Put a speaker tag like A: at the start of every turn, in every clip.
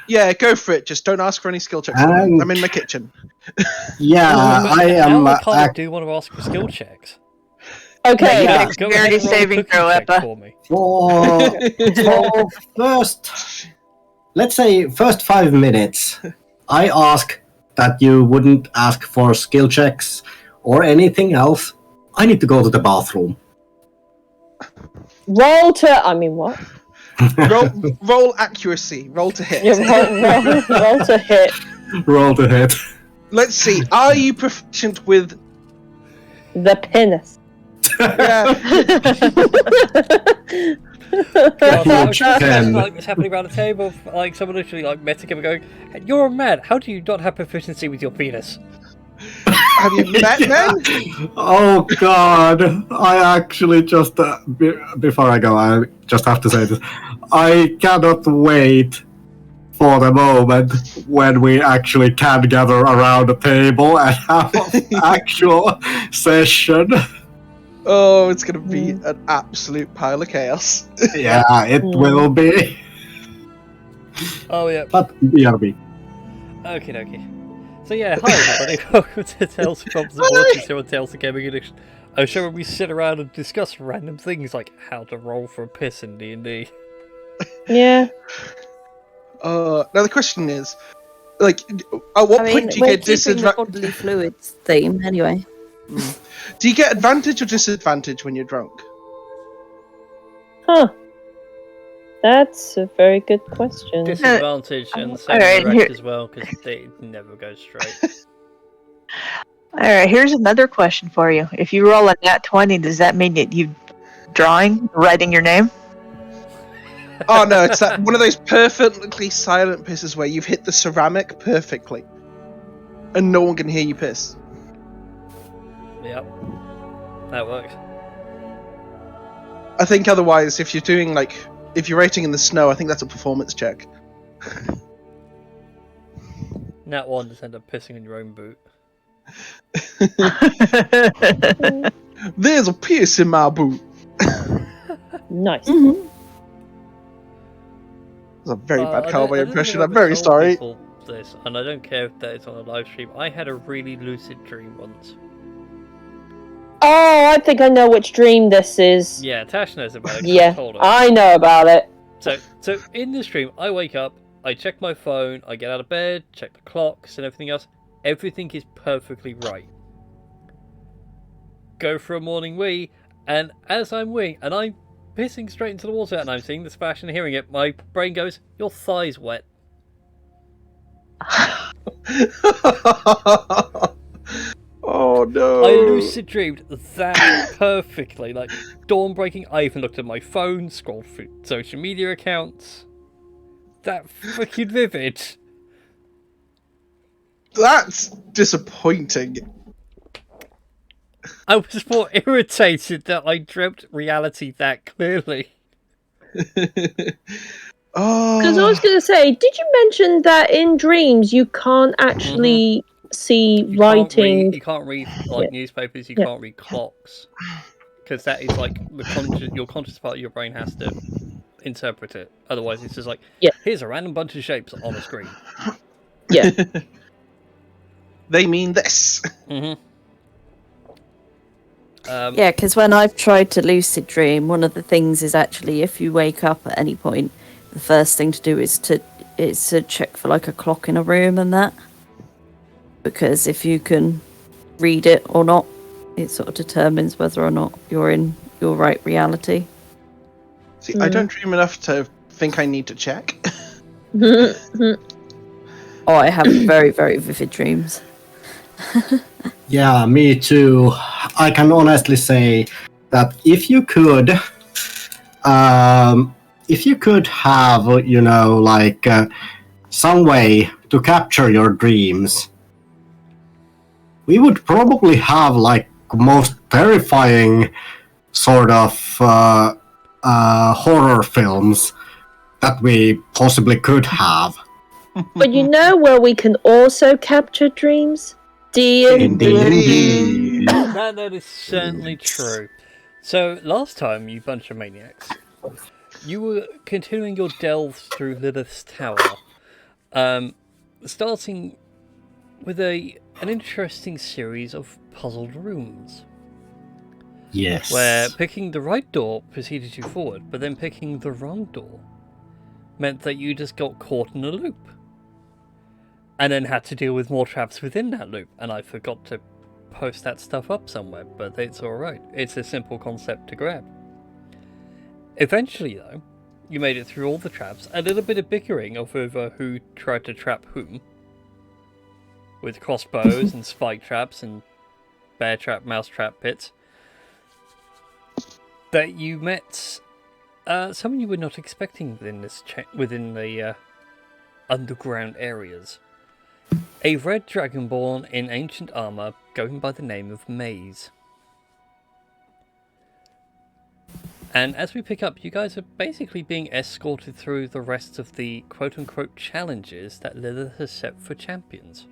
A: Yeah, go for it. Just don't ask for any skill checks.
B: And-
A: I'm in my kitchen.
B: Yeah, I am.
C: Now I kind of do want to ask for skill checks.
D: Okay.
A: Yeah.
C: Go ahead and roll a
E: saving
C: cooking
E: throw,
C: check
E: Eppa.
C: for me.
B: For first, let's say first 5 minutes, I ask that you wouldn't ask for skill checks or anything else. I need to go to the bathroom.
D: Roll to. I mean, what?
A: Roll accuracy. Roll to hit.
D: Yeah, roll to hit.
B: Roll to hit.
A: Let's see. Are you proficient with?
D: The penis.
A: Yeah.
B: Huge pen.
C: Like this happening around the table, like someone literally like messing him and going, "You're a man. How do you not have proficiency with your penis?"
A: Have you met men?
B: Oh God! I actually just before I go, I just have to say this. I cannot wait for the moment when we actually can gather around the table and have an actual session.
A: Oh, it's gonna be an absolute pile of chaos.
B: Yeah, it will be.
C: Oh yeah.
B: But BRB.
C: Okay. So yeah, hi everybody. Welcome to Tales of Fumbles and Watches here on Tales of Gaming Edition. A show where we sit around and discuss random things like how to roll for a piss in D&D.
D: Yeah.
A: Now the question is, like, at what point do you get disadvantage?
E: bodily fluids theme anyway.
A: Do you get advantage or disadvantage when you're drunk?
D: Huh. That's a very good question.
C: Disadvantage and same
E: Alright,
C: direct
E: here-
C: as well, because they never go straight.
E: Alright, here's another question for you. If you roll a nat 20, does that mean that you writing your name?
A: Oh no, it's that one of those perfectly silent pisses where you've hit the ceramic perfectly, and no one can hear you piss.
C: Yep. That works.
A: I think otherwise, if you're doing if you're rating in the snow, I think that's a performance check.
C: Nat 1 just end up pissing in your own boot.
A: There's a piss in my boot.
D: Nice.
A: That's a very bad
C: I
A: cowboy
C: don't
A: impression.
C: think
A: I'm
C: I've
A: very
C: told
A: sorry.
C: people This, and I don't care if that is on a live stream. I had a really lucid dream once.
D: Oh, I think I know which dream this is.
C: Yeah, Tash knows about it. 'Cause I
D: Yeah,
C: told her.
D: I know about it.
C: So in this dream, I wake up, I check my phone, I get out of bed, check the clocks and everything else. Everything is perfectly right. Go for a morning wee, and as I'm weeing, and I'm pissing straight into the water, and I'm seeing the splash and hearing it, my brain goes, "Your thigh's wet."
A: Oh no!
C: I lucid dreamed that perfectly, like dawn breaking. I even looked at my phone, scrolled through social media accounts. That freaking vivid.
A: That's disappointing.
C: I was more irritated that I dreamt reality that clearly.
A: Oh,
D: Because I was going to say, did you mention that in dreams you can't actually see writing?
C: You can't read like newspapers. You can't read clocks, because that is like your conscious part of your brain has to interpret it. Otherwise, it's just like, here's a random bunch of shapes on a screen.
D: Yeah.
A: They mean this.
E: Yeah, because when I've tried to lucid dream, one of the things is actually if you wake up at any point, the first thing to do is to check for like a clock in a room and that. Because if you can read it or not, it sort of determines whether or not you're in your right reality.
A: See, I don't dream enough to think I need to check.
E: Oh, I have very, very vivid dreams.
B: Yeah, me too. I can honestly say that if you could have, some way to capture your dreams, we would probably have like most terrifying sort of horror films that we possibly could have.
D: But you know where we can also capture dreams?
A: Indeed.
C: That is certainly true. So last time, you bunch of maniacs, you were continuing your delves through Lilith's tower, Starting with an interesting series of puzzled rooms.
B: Yes.
C: Where picking the right door proceeded you forward, but then picking the wrong door meant that you just got caught in a loop. And then had to deal with more traps within that loop. And I forgot to post that stuff up somewhere, but it's alright. It's a simple concept to grab. Eventually, though, you made it through all the traps. A little bit of bickering over who tried to trap whom. With crossbows and spike traps and bear trap, mouse trap pits. That you met someone you were not expecting within the underground areas. A red dragonborn in ancient armor going by the name of Maize. And as we pick up, you guys are basically being escorted through the rest of the quote-unquote challenges that Lilith has set for champions.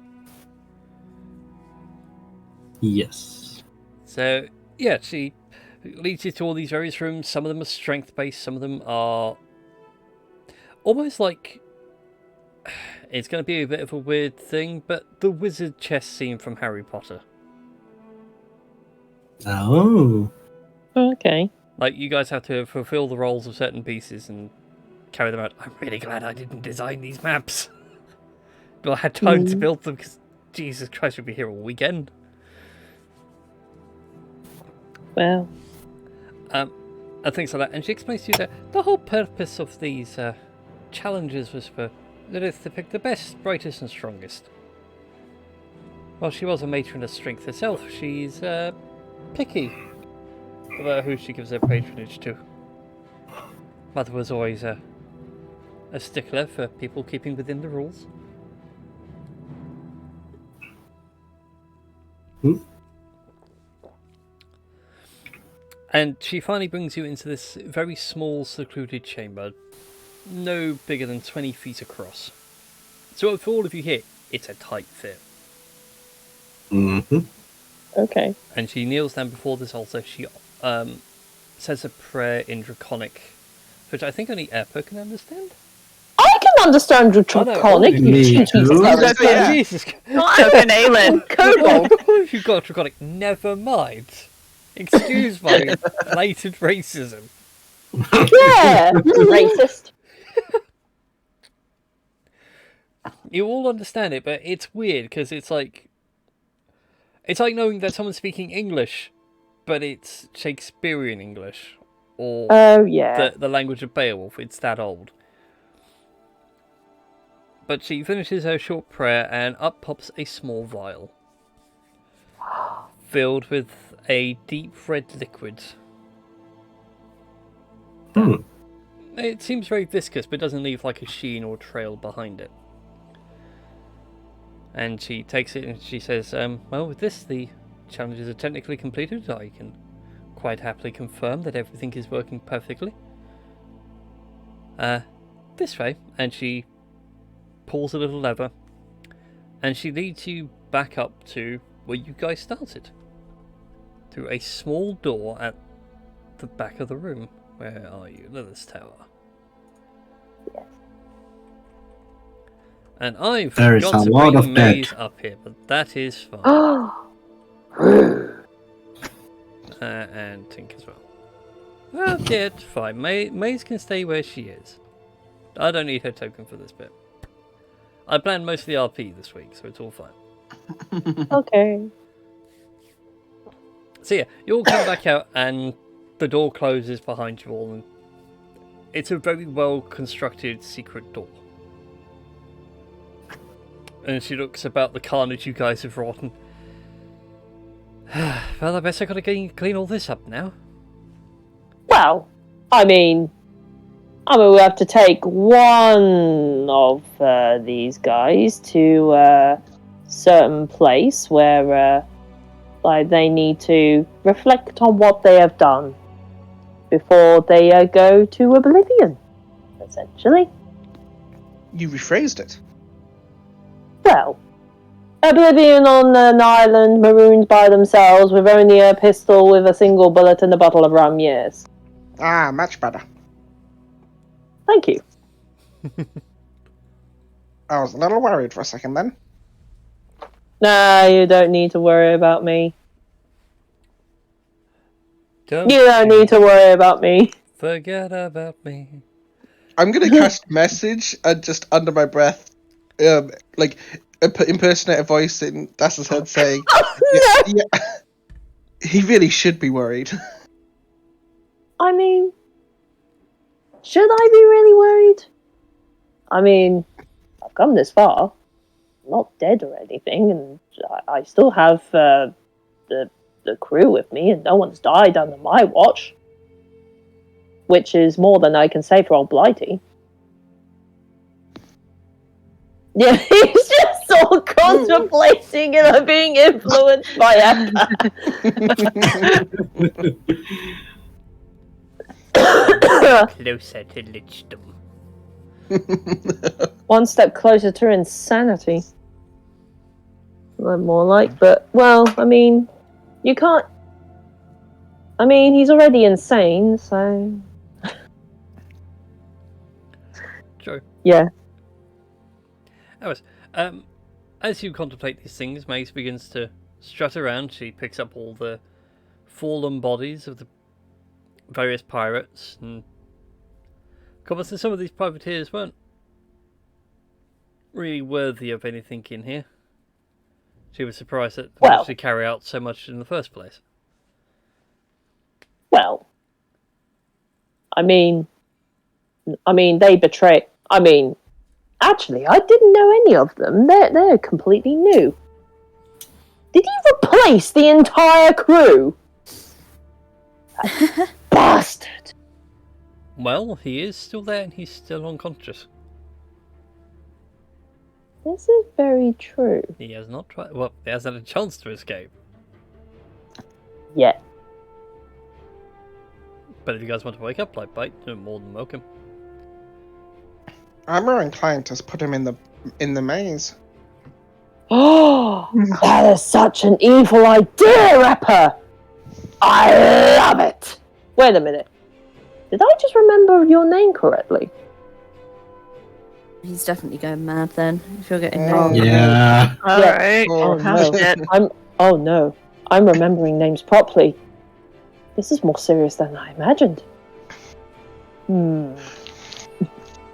B: Yes.
C: So, yeah, she leads you to all these various rooms. Some of them are strength-based, some of them are almost like... It's going to be a bit of a weird thing, but the wizard chess scene from Harry Potter.
B: Oh.
D: Okay.
C: Like, you guys have to fulfill the roles of certain pieces and carry them out. I'm really glad I didn't design these maps. But I had time to build them, because Jesus Christ, we'd be here all weekend.
D: Well.
C: And things like that. And she explains to you that the whole purpose of these challenges was for Lilith to pick the best, brightest and strongest. While she was a matron of strength herself, she's picky about who she gives her patronage to. Mother was always a stickler for people keeping within the rules. And she finally brings you into this very small, secluded chamber, no bigger than 20 feet across. So for all of you here, it's a tight fit.
B: Mm-hmm.
D: Okay.
C: And she kneels down before this altar. She says a prayer in Draconic, which I think only Airpo can understand.
D: I can understand Draconic, you
B: Me
D: cheeky
B: too.
D: skeleton.
A: Yeah.
C: Jesus.
E: Not having Aelin.
D: Kobold.
C: If you've got Draconic, never mind. Excuse my blatant racism.
D: Yeah, racist.
C: You all understand it, but it's weird because it's like knowing that someone's speaking English, but it's Shakespearean English, or
D: Oh yeah.
C: the language of Beowulf. It's that old. But she finishes her short prayer, and up pops a small vial, filled with a deep red liquid. It seems very viscous, but doesn't leave like a sheen or trail behind it. And she takes it and she says, well, with this, the challenges are technically completed. I can quite happily confirm that everything is working perfectly. This way. And she pulls a little lever. And she leads you back up to where you guys started. Through a small door at the back of the room. Where are you? Lilith's Tower. And I've
B: There is
C: got
B: a
C: to
B: lot
C: bring
B: of dead.
C: Maize up here, but that is fine. And Tink as well. Well, yeah, it's fine. Maize can stay where she is. I don't need her token for this bit. I planned mostly RP this week, so it's all fine.
D: Okay.
C: So yeah, you all come back out and the door closes behind you all. And it's a very well constructed secret door. And she looks about the carnage you guys have wrought. Well, I guess I gotta clean all this up now.
D: Well, I mean, we have to take one of these guys to a certain place where like they need to reflect on what they have done before they go to oblivion, essentially.
A: You rephrased it.
D: Well, oblivion on an island, marooned by themselves, with only a pistol with a single bullet and a bottle of rum, yes.
A: Ah, much better.
D: Thank you.
A: I was a little worried for a second then.
D: Nah, you don't need to worry about me.
C: Don't
D: You don't need to worry about me.
C: forget about me.
A: I'm gonna cast message and just under my breath, like impersonate a voice in Das's head saying,
D: Oh, no!
A: yeah, he really should be worried.
D: I mean, should I be really worried? I mean, I've come this far. I'm not dead or anything, and I still have the crew with me, and no one's died under my watch. Which is more than I can say for old Blighty. Yeah, he's just all contemplating and being influenced by Emma.
C: Closer to lichdom.
D: One step closer to insanity. More like, but, well, I mean, you can't... I mean, he's already insane, so...
C: True.
D: Yeah.
C: Anyways, as you contemplate these things, Maize begins to strut around. She picks up all the fallen bodies of the various pirates, and comments that some of these privateers weren't really worthy of anything in here. She was surprised that they actually carry out so much in the first place.
D: Well, I mean, they betray. I mean, actually, I didn't know any of them. They're completely new. Did you replace the entire crew? Bastard!
C: Well, he is still there and he's still unconscious.
D: This is very true.
C: He has not tried. Well, he hasn't had a chance to escape.
D: Yeah.
C: But if you guys want to wake up like Bite, you're more than welcome.
A: I'm more inclined to put him in the maze.
D: Oh, that is such an evil idea, Rapper! I love it! Wait a minute. Did I just remember your name correctly?
E: He's definitely going mad then, if you're getting
A: Oh,
E: named.
B: Yeah.
F: Alright.
A: Oh,
F: no.
D: Oh no. I'm remembering names properly. This is more serious than I imagined.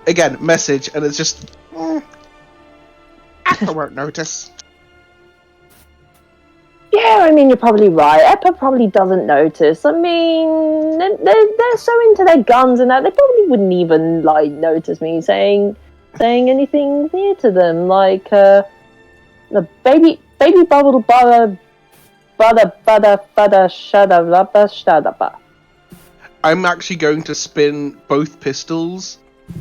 A: Again, message, and it's just... I won't notice.
D: Yeah, I mean, you're probably right. Eppa probably doesn't notice. I mean, they're so into their guns and that, they probably wouldn't even, like, notice me saying anything near to them. Like, the baby bubble butter shadaba.
A: I'm actually going to spin both pistols,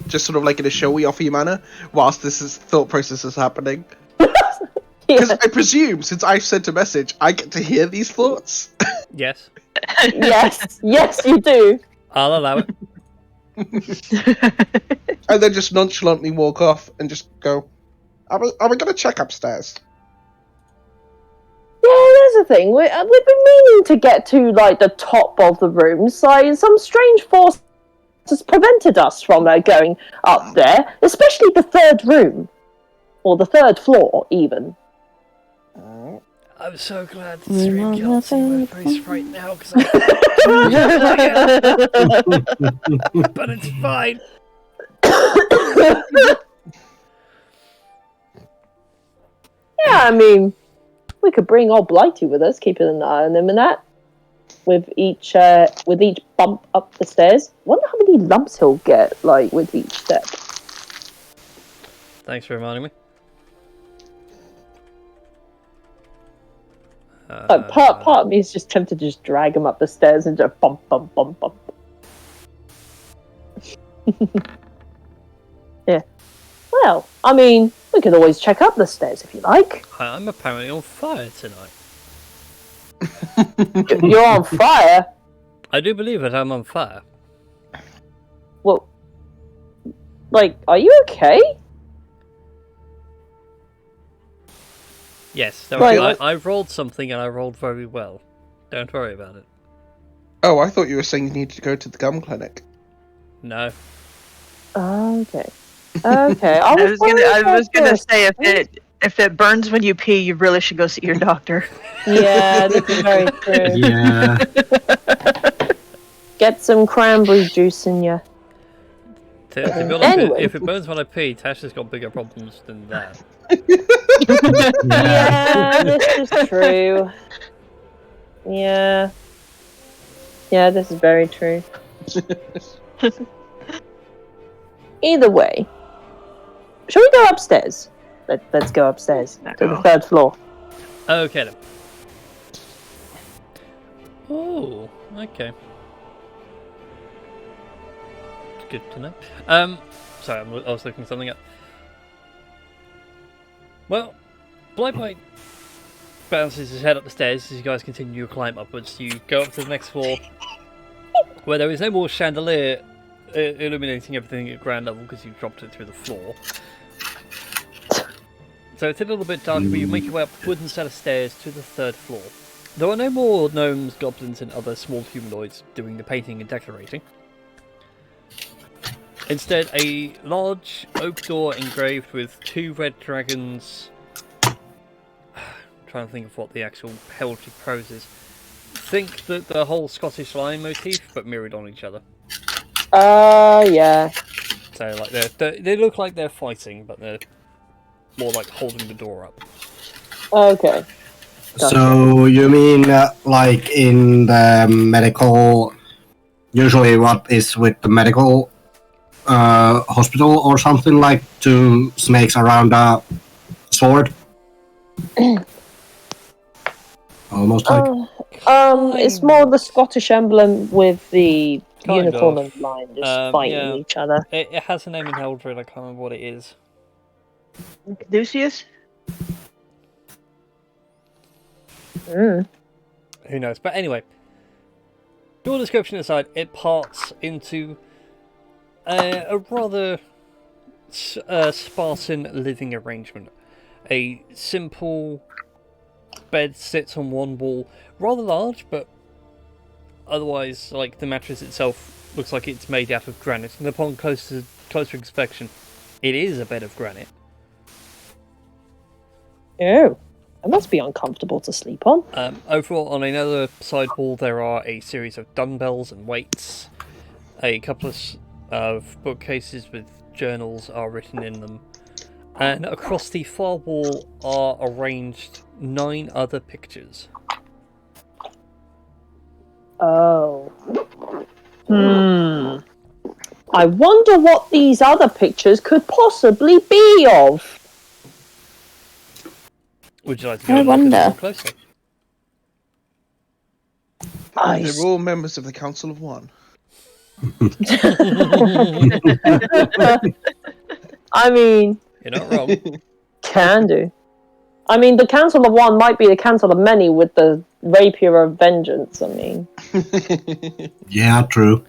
A: just sort of like in a showy-offy manner, whilst thought process is happening. Because I presume, since I've sent a message, I get to hear these thoughts.
C: Yes.
D: Yes, you do.
C: I'll allow it.
A: And then just nonchalantly walk off and just go, are we going to check upstairs?
D: Yeah, there's a thing. We've been meaning to get to, like, the top of the rooms. Like, some strange force has prevented us from going up there, especially the third room. Or the third floor, even.
C: I'm so glad the three can't see my face right now, because but it's fine.
D: Yeah, I mean, we could bring old Blighty with us, keeping an eye on him and that. With each bump up the stairs. Wonder how many lumps he'll get, like, with each step.
C: Thanks for reminding me.
D: Part of me is just tempted to just drag him up the stairs and just bump, bump, bump, bump. Yeah. Well, I mean, we could always check up the stairs if you like.
C: I'm apparently on fire tonight.
D: You're on fire?
C: I do believe that I'm on fire.
D: Well, like, are you okay?
C: Yes,
D: Right.
C: I rolled something and I rolled very well. Don't worry about it.
A: Oh, I thought you were saying you needed to go to the gum clinic.
C: No.
D: Okay. Okay,
F: I was gonna
D: first.
F: say if it burns when you pee, you really should go see your doctor.
D: Yeah, this is very true.
B: Yeah.
D: Get some cranberry juice in you.
C: To be honest,
D: Anyway.
C: if it burns when I pee, Tash has got bigger problems than that.
D: Yeah, this is true. Yeah. Yeah, this is very true. Either way, shall we go upstairs? Let's go upstairs to the 3rd floor.
C: Okay then. Oh, okay. Good to know. Sorry, I was looking something up. Well, Blightbite bounces his head up the stairs as you guys continue your climb upwards. You go up to the next floor, where there is no more chandelier illuminating everything at ground level because you've dropped it through the floor. So it's a little bit darker, but you make your way up a wooden set of stairs to the 3rd floor. There are no more gnomes, goblins, and other small humanoids doing the painting and decorating. Instead, a large oak door engraved with 2 red dragons. I'm trying to think of what the actual heraldry prose is. Think that the whole Scottish lion motif, but mirrored on each other.
D: Yeah.
C: So like they look like they're fighting, but they're more like holding the door up.
D: Okay. Gotcha.
B: So you mean like in the medical? Usually, what is with the medical hospital or something like 2 snakes around a sword? Almost like.
D: It's more the Scottish emblem with the
C: Kind
D: unicorn
C: of.
D: and lion just fighting
C: Yeah.
D: each other.
C: It has a name in heraldry, I can't remember what it is.
F: Caduceus?
D: Mm.
C: Who knows? But anyway, door description aside, it parts into a rather Spartan living arrangement. A simple bed sits on one wall, rather large, but otherwise, like the mattress itself looks like it's made out of granite. And upon closer inspection, it is a bed of granite.
D: Oh, that must be uncomfortable to sleep on.
C: Overall, on another side wall, there are a series of dumbbells and weights. A couple of bookcases with journals are written in them. And across the far wall are arranged 9 other pictures.
D: Oh. I wonder what these other pictures could possibly be of.
C: Would you like to go and look at them more closely?
A: They're all members of the Council of One.
D: I mean,
C: You're not wrong.
D: can do. I mean, the Council of One might be the Council of Many with the Rapier of Vengeance, I mean.
B: Yeah, true.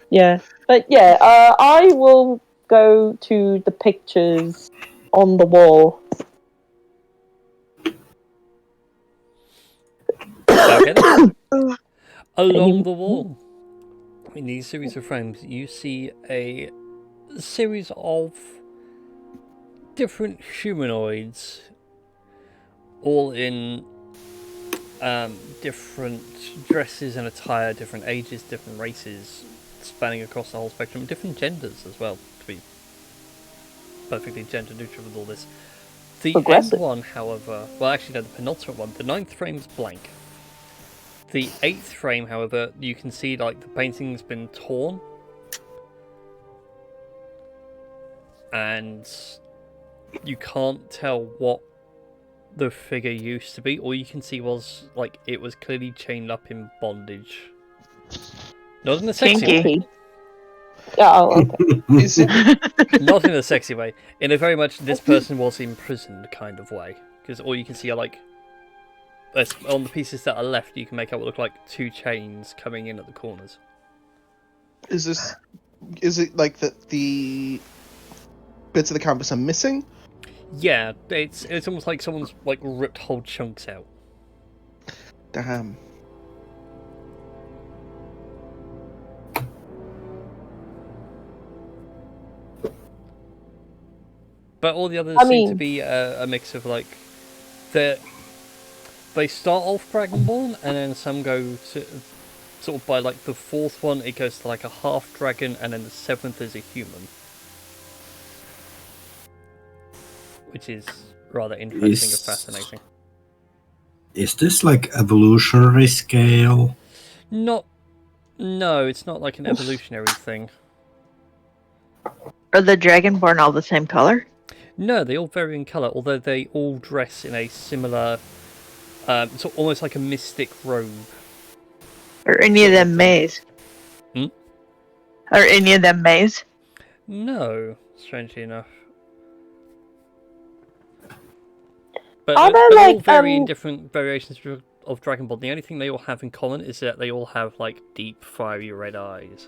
D: Yeah. But yeah, I will go to the pictures on the wall.
C: Okay, then. Along the wall, in these series of frames, you see a series of different humanoids, all in different dresses and attire, different ages, different races, spanning across the whole spectrum, different genders as well, to be perfectly gender neutral with all this. The end one, however, well actually no, the penultimate one, the 9th frame's blank. The 8th frame, however, you can see like the painting's been torn. And you can't tell what the figure used to be. All you can see was like it was clearly chained up in bondage. Not in a sexy way.
D: Oh, okay.
A: Is it?
C: Not in a sexy way. In a very much this person was imprisoned kind of way. Because all you can see are like on the pieces that are left, you can make out what look like 2 chains coming in at the corners.
A: Is it like that the bits of the canvas are missing?
C: Yeah, it's almost like someone's like ripped whole chunks out.
A: Damn.
C: But all the others
D: I
C: seem
D: mean-
C: to be a mix of like they start off Dragonborn, and then some go to sort of by like the fourth one it goes to like a half dragon, and then the seventh is a human, which is rather interesting and fascinating.
B: Is this like evolutionary scale?
C: No, it's not like an evolutionary thing.
F: Are the Dragonborn all the same color?
C: No, they all vary in colour, although they all dress in a similar, so almost like a mystic robe.
F: Are any of them maize?
C: Hmm?
F: Are any of them maize?
C: No, strangely enough. But
D: Are
C: they're
D: there,
C: all
D: like,
C: varying different variations of Dragon Ball. The only thing they all have in common is that they all have like deep, fiery red eyes.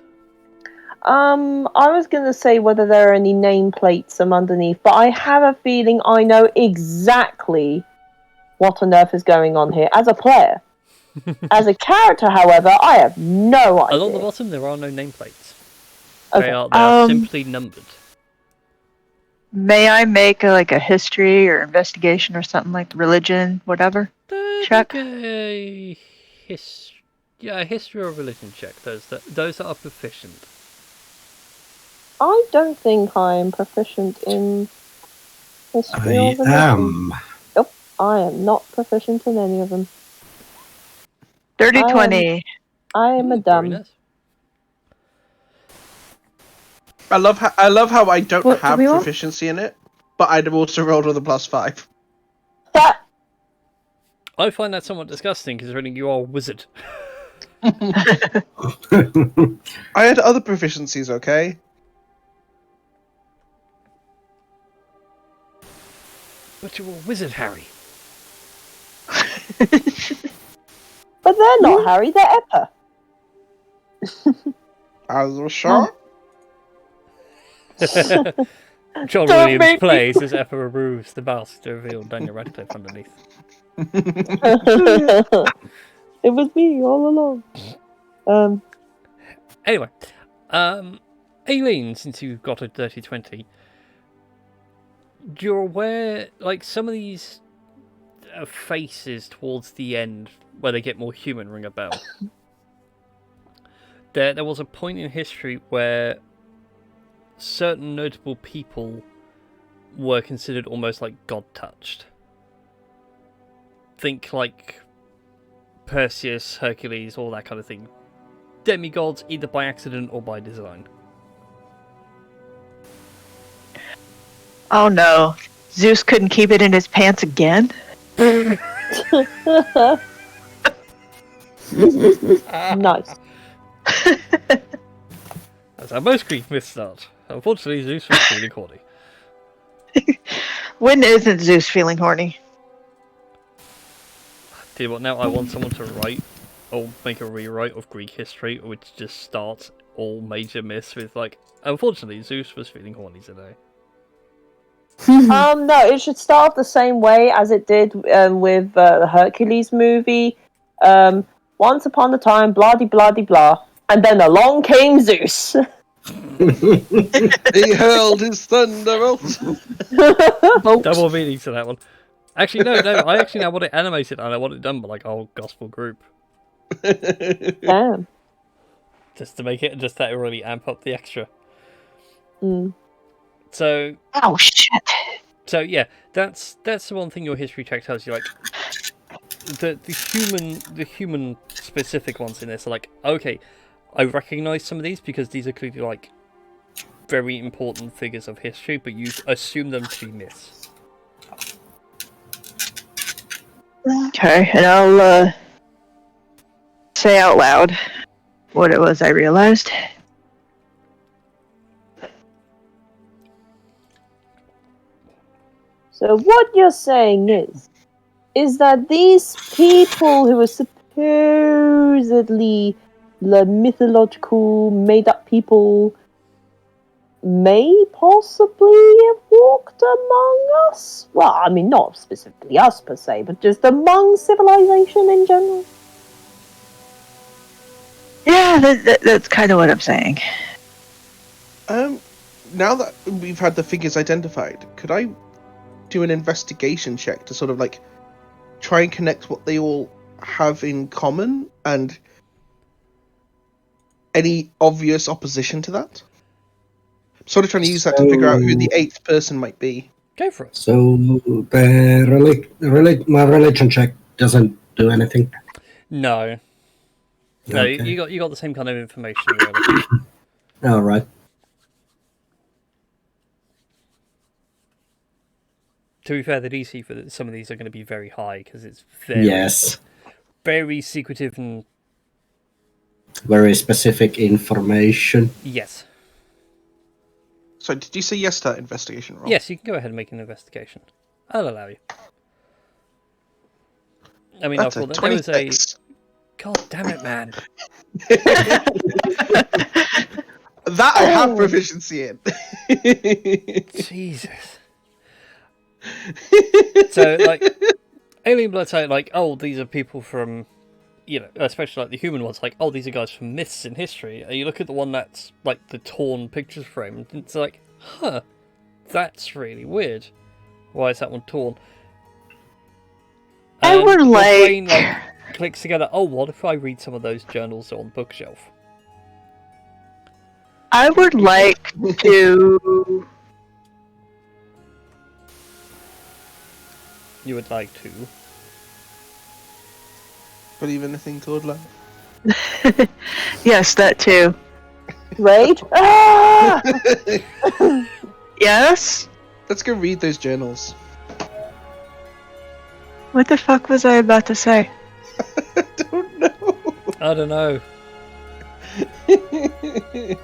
D: I was going to say whether there are any nameplates underneath, but I have a feeling I know exactly what on earth is going on here as a player. As a character, however, I have no idea.
C: Along the bottom, there are no nameplates.
D: Okay.
C: They are simply numbered.
F: May I make a history or investigation or something like religion, whatever? Check.
C: A history or religion check. Those that are proficient.
D: I don't think I'm proficient in history or
B: I
D: religion.
B: am.
D: Nope, I am not proficient in any of them.
F: 30-20.
D: I am a
C: Very
D: dumb.
C: nice.
A: I love how I don't
E: What do
A: have
E: we want?
A: proficiency in it, but I'd have also rolled with a +5.
C: I find that somewhat disgusting, considering you are a wizard.
A: I had other proficiencies, okay?
C: But you're a wizard, Harry.
D: But they're not Harry, they're Eppa.
A: As a shot?
C: John
D: Don't
C: Williams
D: make me
C: plays as Eppa removes the mask to reveal Daniel Radcliffe underneath.
D: It was me all along.
C: Anyway, Aileen, since you've got a dirty 20, you're aware, like, some of these faces towards the end, where they get more human, ring a bell. There was a point in history where certain notable people were considered almost like god-touched. Think like Perseus, Hercules, all that kind of thing. Demigods, either by accident or by design.
F: Oh no. Zeus couldn't keep it in his pants again?
D: Nice.
C: That's how most Greek myths start. Unfortunately, Zeus was feeling horny.
F: When isn't Zeus feeling horny?
C: Tell you what, now I want someone to write or make a rewrite of Greek history, which just starts all major myths with like, unfortunately, Zeus was feeling horny today.
D: No, it should start the same way as it did with the Hercules movie. Once upon a time, blah de blah de blah, and then along came Zeus.
A: He hurled his thunderbolts.
C: Double meaning to that one. Actually, no, I actually now want it animated and I want it done by like a whole gospel group.
D: Damn.
C: Just to make it, just that really amp up the extra.
D: Mm.
C: So,
F: Oh shit.
C: so yeah, that's the one thing your history check tells you. Like, the human specific ones in this are like, okay, I recognise some of these because these are clearly like very important figures of history, but you assume them to be myths.
F: Okay, and I'll say out loud what it was I realized.
D: So what you're saying is that these people who are supposedly the mythological made-up people may possibly have walked among us? Well, I mean, not specifically us per se, but just among civilization in general.
F: Yeah, that's kind of what I'm saying.
A: now that we've had the figures identified, could I do an investigation check to sort of like try and connect what they all have in common and any obvious opposition to that? I'm sort of trying to use that to figure out who the 8th person might be.
C: Go for it.
B: So my religion check doesn't do anything.
C: No. No,
B: Okay.
C: you got the same kind of information. Really.
B: All right.
C: To be fair, the DC for some of these are going to be very high because it's very secretive and
B: very specific information.
C: Yes.
A: So, did you say yes to that investigation roll?
C: Yes, you can go ahead and make an investigation. I'll allow you. I mean,
A: That's
C: after
A: a
C: all, there was a...
A: 26.
C: God damn it, man.
A: That I have proficiency in.
C: Jesus. So, like, Alien Blood say, like, oh, these are people from, you know, especially like the human ones, like, oh, these are guys from myths in history. And you look at the one that's, like, the torn pictures frame, and it's like, huh, that's really weird. Why is that one torn?
F: I would
C: your
F: like-
C: brain, like, clicks together, oh, what if I read some of those journals on the bookshelf?
F: I would like to.
C: You would like to.
A: Believe in a thing called love.
F: Yes, that too.
D: Rage? Ah!
F: Yes?
A: Let's go read those journals.
F: What the fuck was I about to say?
A: I don't know.
C: I don't know.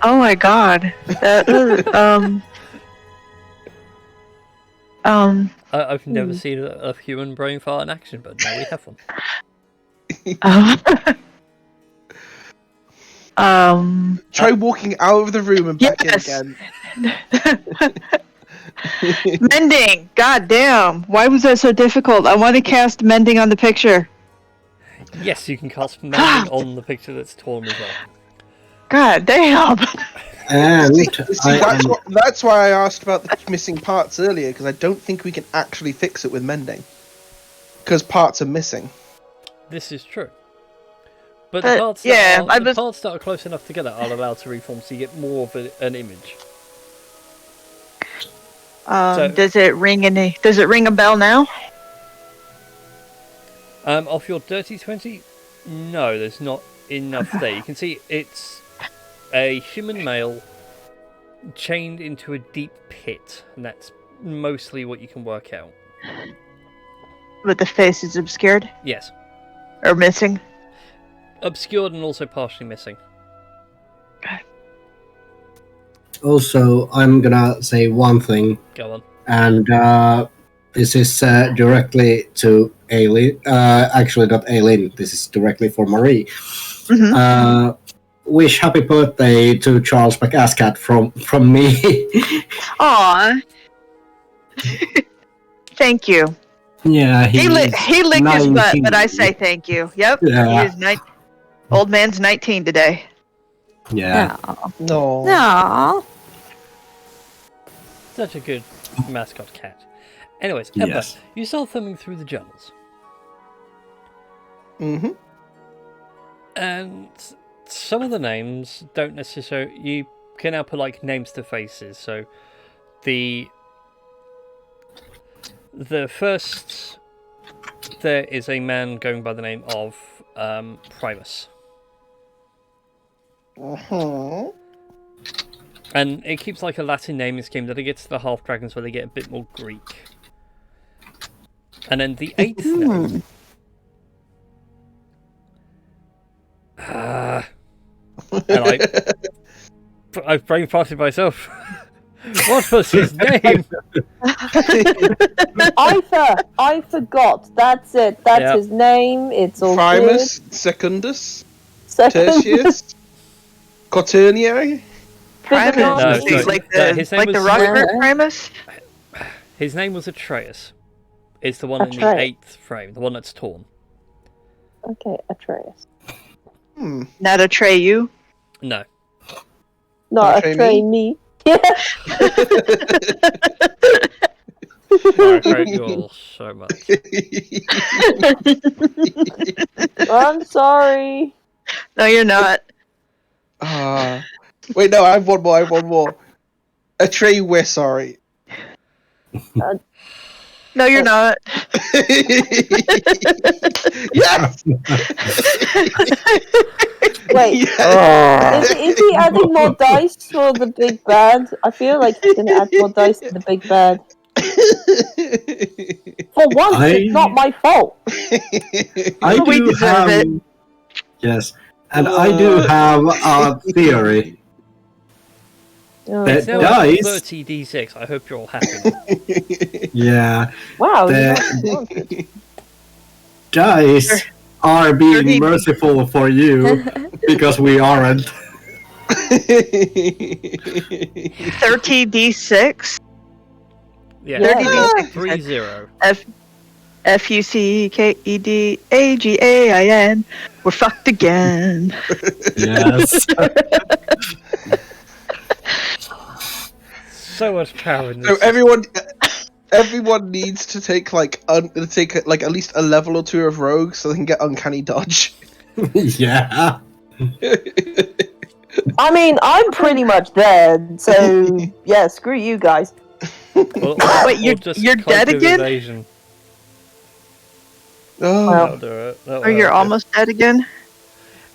F: Oh my god. That was,
C: I've never seen a human brain fart in action, but now we have one.
A: Try walking out of the room and back
F: Yes.
A: in again.
F: Mending! God damn! Why was that so difficult? I want to cast mending on the picture.
C: Yes, you can cast mending on the picture that's torn as well.
F: God damn!
B: And
A: See, that's why I asked about the missing parts earlier, because I don't think we can actually fix it with mending. Because parts are missing.
C: This is true. But
F: But,
C: the parts,
F: yeah,
C: the parts that are close enough together are allowed to reform, so you get more of an image.
F: Does it ring a bell now?
C: Off your dirty 20, no, there's not enough there. You can see it's a human male chained into a deep pit, and that's mostly what you can work out.
F: But the face is obscured?
C: Yes.
F: Or missing?
C: Obscured and also partially missing.
B: also, I'm gonna say one thing,
C: Go on.
B: and this is directly to Aileen. Actually, not Aileen. This is directly for Marie.
F: Mm-hmm.
B: Wish happy birthday to Charles McAscat from me.
F: Aw. Thank you.
B: Yeah,
F: He licked his butt,
B: 19.
F: but I say thank you. Yep.
B: Yeah.
F: He is old man's 19 today.
B: Yeah.
A: No.
E: Aww.
C: Such a good mascot cat. Anyways, Ember,
B: Yes.
C: you start thumbing through the journals.
A: Mm-hmm.
C: And some of the names don't necessarily... You can now put, like, names to faces. So, the first... There is a man going by the name of Primus.
A: Uh-huh.
C: And it keeps, like, a Latin naming scheme that it gets to the half-dragons where they get a bit more Greek. And then the eighth name... And I've brain farted myself. What was his name?
D: I forgot. That's it. That's
C: Yeah.
D: his name. It's all
A: Primus, Secundus,
D: good.
A: Tertius, Quaterniae.
F: Primus.
C: No, sorry.
F: like
C: His name
F: the
C: was-
F: Rockford Primus?
C: His name was Atreus. It's the one in the
D: Atreus.
C: 8th frame, the one that's torn.
D: Okay, Atreus.
A: Hmm.
F: Not Atreyu?
C: No.
D: Not
A: Atreus
D: Atreus me. Yeah.
C: I hate you all so much.
D: I'm sorry.
F: No, you're not.
A: Wait, no, I have one more. A tree, we're sorry.
F: No, you're not.
A: Yes!
D: Wait,
A: Yes!
D: is he adding more dice for the big bad? I feel like he's going to add more dice to the big bad. For once, it's not my fault.
B: I
F: We
B: do
F: deserve
B: have
F: it.
B: yes, and I do have a theory.
C: It's
B: That
C: now
B: dice,
C: 30d6. I hope you're all happy.
B: yeah,
D: Wow, you
B: the
D: actually wanted.
B: dice are being
F: 30
B: merciful for you because we aren't.
F: 30d6.
C: Yeah,
F: 30d6.
C: 3-0.
F: Fucked-again. We're fucked again.
B: Yes.
C: So much power in this.
A: So everyone needs to take like at least a level or 2 of rogue so they can get uncanny dodge.
B: Yeah.
D: I mean, I'm pretty much dead, so yeah, screw you guys.
F: Wait, you're dead again?
C: Evasion.
A: Oh,
C: That'll do it.
F: Or you're almost dead again?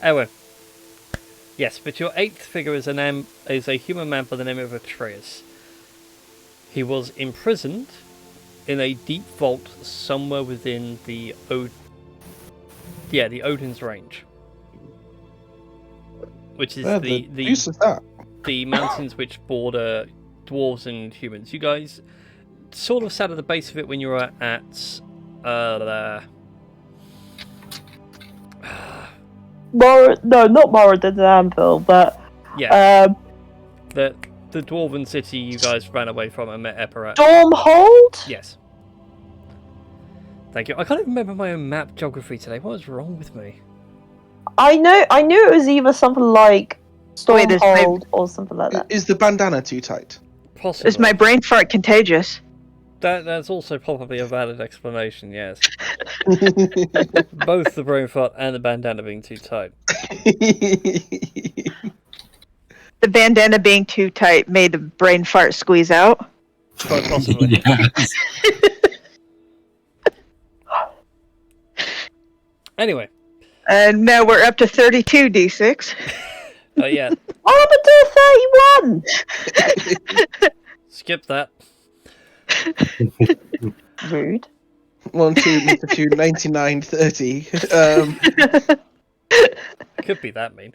C: Anyway. Yes, but your 8th figure is a human man by the name of Atreus. He was imprisoned in a deep vault somewhere within the Odin's range, which is
A: use of that.
C: the mountains which border dwarves and humans. You guys sort of sat at the base of it when you were at
D: No, not Moradin Anvil, but
C: yeah, the dwarven city you guys ran away from and met Epper at.
D: Stormhold?
C: Yes. Thank you. I can't even remember my own map geography today. What is wrong with me?
D: I knew it was either something like
F: Wait,
D: Stormhold or something like that.
A: Is the bandana too tight?
C: Possibly.
F: Is my brain fart contagious?
C: That's also probably a valid explanation, yes. Both the brain fart and the bandana being too tight.
F: The bandana being too tight made the brain fart squeeze out?
C: Quite possibly.
B: Yes.
C: Anyway.
F: And now we're up to 32d6.
C: Oh, yeah.
D: I'm a 31!
C: Skip that.
D: Rude.
A: 1, 2, 99, 30.
C: Could be that mean.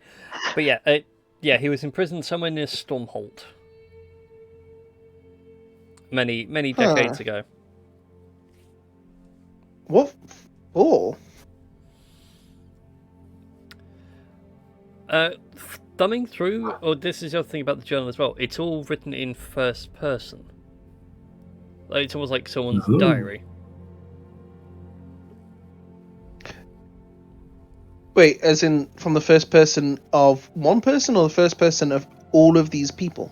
C: But yeah, he was imprisoned somewhere near Stormhold. Many decades ago.
A: What for?
C: Thumbing through, or this is the other thing about the journal as well, it's all written in first person. Like, it's almost like someone's diary.
A: Wait, as in from the first person of one person or the first person of all of these people?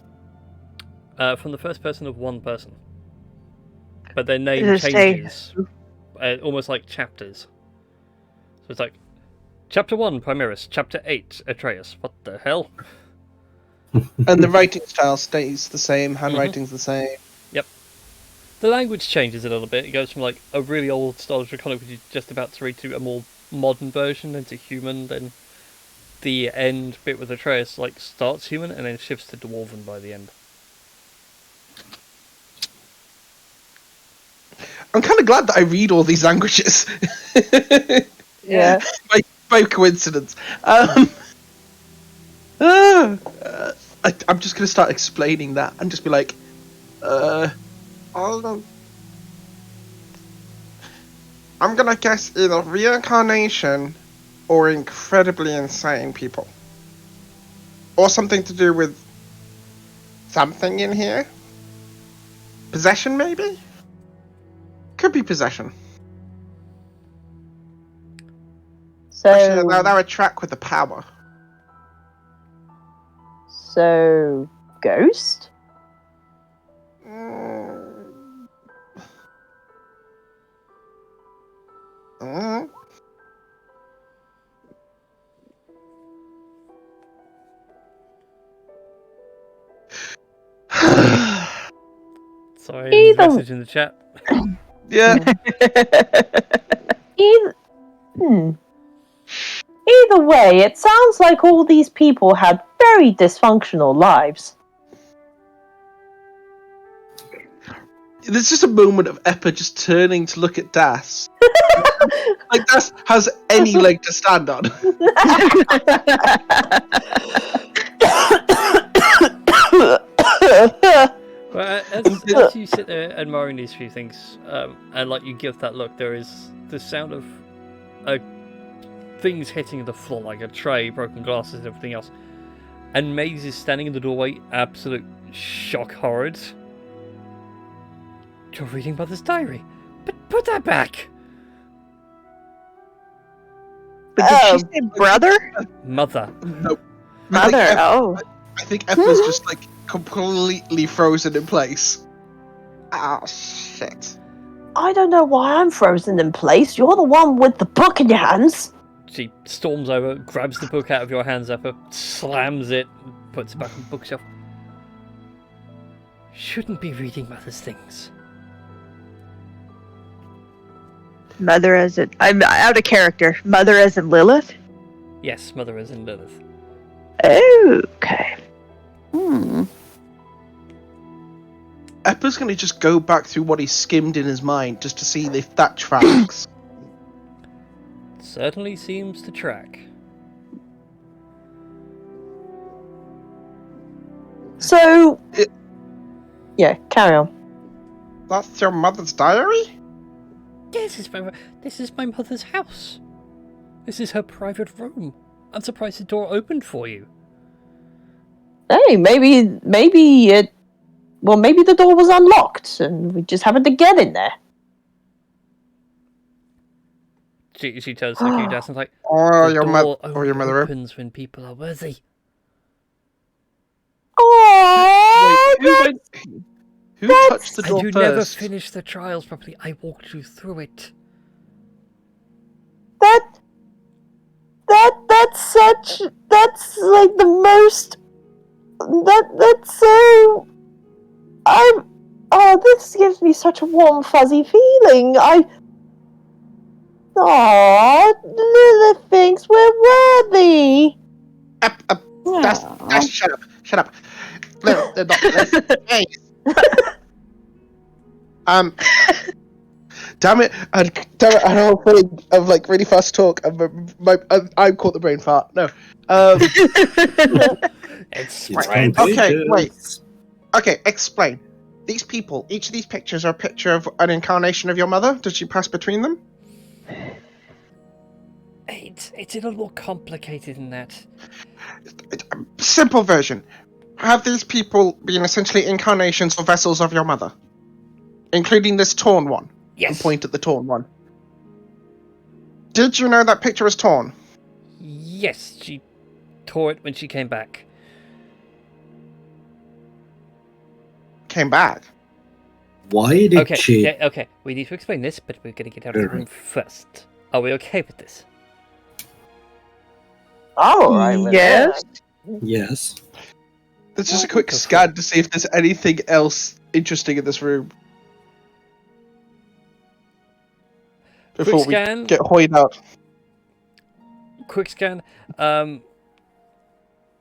C: From the first person of one person. But their name changes. Almost like chapters. So it's like, Chapter 1, Primaris. Chapter 8, Atreus. What the hell?
A: And the writing style stays the same, handwriting's the same.
C: Yep. The language changes a little bit. It goes from like a really old style Draconic, which is just about to read, to a more modern version, then to human, then the end bit with Atreus like starts human and then shifts to Dwarven by the end.
A: I'm kind of glad that I read all these languages.
D: Yeah.
A: By coincidence. I'm just going to start explaining that and just be like, I'm going to guess either reincarnation or incredibly insane people. Or something to do with something in here. Possession, maybe? Could be possession.
D: So,
A: Actually, that would track with the power.
D: so ghost?
C: Sorry, there's a message in the chat.
A: Yeah.
D: Either way, it sounds like all these people had very dysfunctional lives.
A: There's just a moment of Eppa just turning to look at Das. Like Das has any leg to stand on.
C: Well, as you sit there admiring these few things, and like you give that look, there is the sound of things hitting the floor, like a tray, broken glasses, and everything else. And Maize is standing in the doorway, absolute shock horrid. You're reading Mother's diary, but put that back.
F: But did she say brother?
C: Mother.
A: No.
F: Mother,
A: I think Eppa's just like completely frozen in place. Ah, shit.
D: I don't know why I'm frozen in place. You're the one with the book in your hands.
C: She storms over, grabs the book out of your hands, Eppa, slams it, puts it back on the bookshelf. Shouldn't be reading Mother's things.
F: Mother as in... I'm out of character. Mother as in Lilith?
C: Yes, Mother is in Lilith.
F: Okay.
A: Eppa's gonna just go back through what he skimmed in his mind just to see if that tracks.
C: Certainly seems to track.
D: So... Yeah, carry on.
A: That's your mother's diary?
C: Yes, this is my mother's house. This is her private room. I'm surprised the door opened for you.
D: Hey, maybe the door was unlocked and we just happened to get in there.
C: She turns to you, Das, and like,
A: Or
C: the
A: your
C: door
A: mother.
C: opens when people are worthy.
D: Oh,
A: Who touched the door
C: And you
A: first?
C: never finished the trials properly. I walked you through it.
D: that's like the most. That's so. This gives me such a warm, fuzzy feeling. Lilith thinks we're worthy.
A: That's shut up. No, they're not. Hey. Damn it! I don't have a feeling of like really fast talk. I caught the brain fart. No.
C: Explain.
A: Okay, wait. Okay, explain. These people, each of these pictures are a picture of an incarnation of your mother. Did she pass between them?
C: It's a little more complicated than that.
A: Simple version. Have these people been essentially incarnations or vessels of your mother? Including this torn one?
C: Yes.
A: And point at the torn one. Did you know that picture was torn?
C: Yes, she tore it when she came back.
A: Came back?
B: Why did
C: Okay,
B: she?
C: yeah, okay. We need to explain this, but we're gonna get out of the room first. Are we okay with this?
D: All right.
F: Yes.
B: Yes.
A: There's just a quick scan to see if there's anything else interesting in this room. Before we
C: scan.
A: get hoyed out.
C: Quick scan.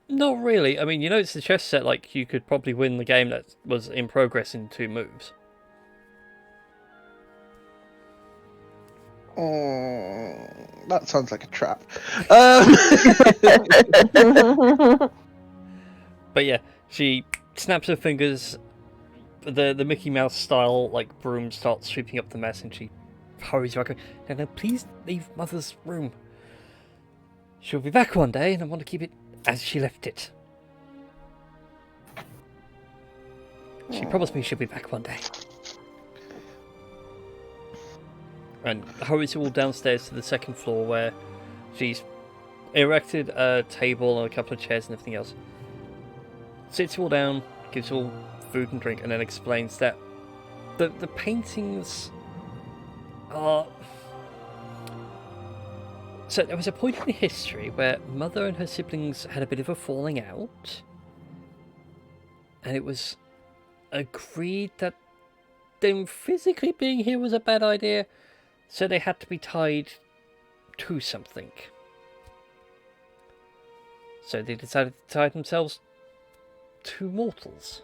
C: Not really. I mean, you know, it's the chess set. Like, you could probably win the game that was in progress in 2 moves.
A: That sounds like a trap.
C: But yeah, she snaps her fingers. The Mickey Mouse style like broom starts sweeping up the mess, and she hurries back. No, please leave Mother's room. She'll be back one day, and I want to keep it as she left it. She promised me she'll be back one day. And hurries you all downstairs to the 2nd floor, where she's erected a table and a couple of chairs and everything else. Sits you all down, gives you all food and drink, and then explains that the paintings are... So there was a point in history where Mother and her siblings had a bit of a falling out, and it was agreed that them physically being here was a bad idea, so they had to be tied to something. So they decided to tie themselves to mortals.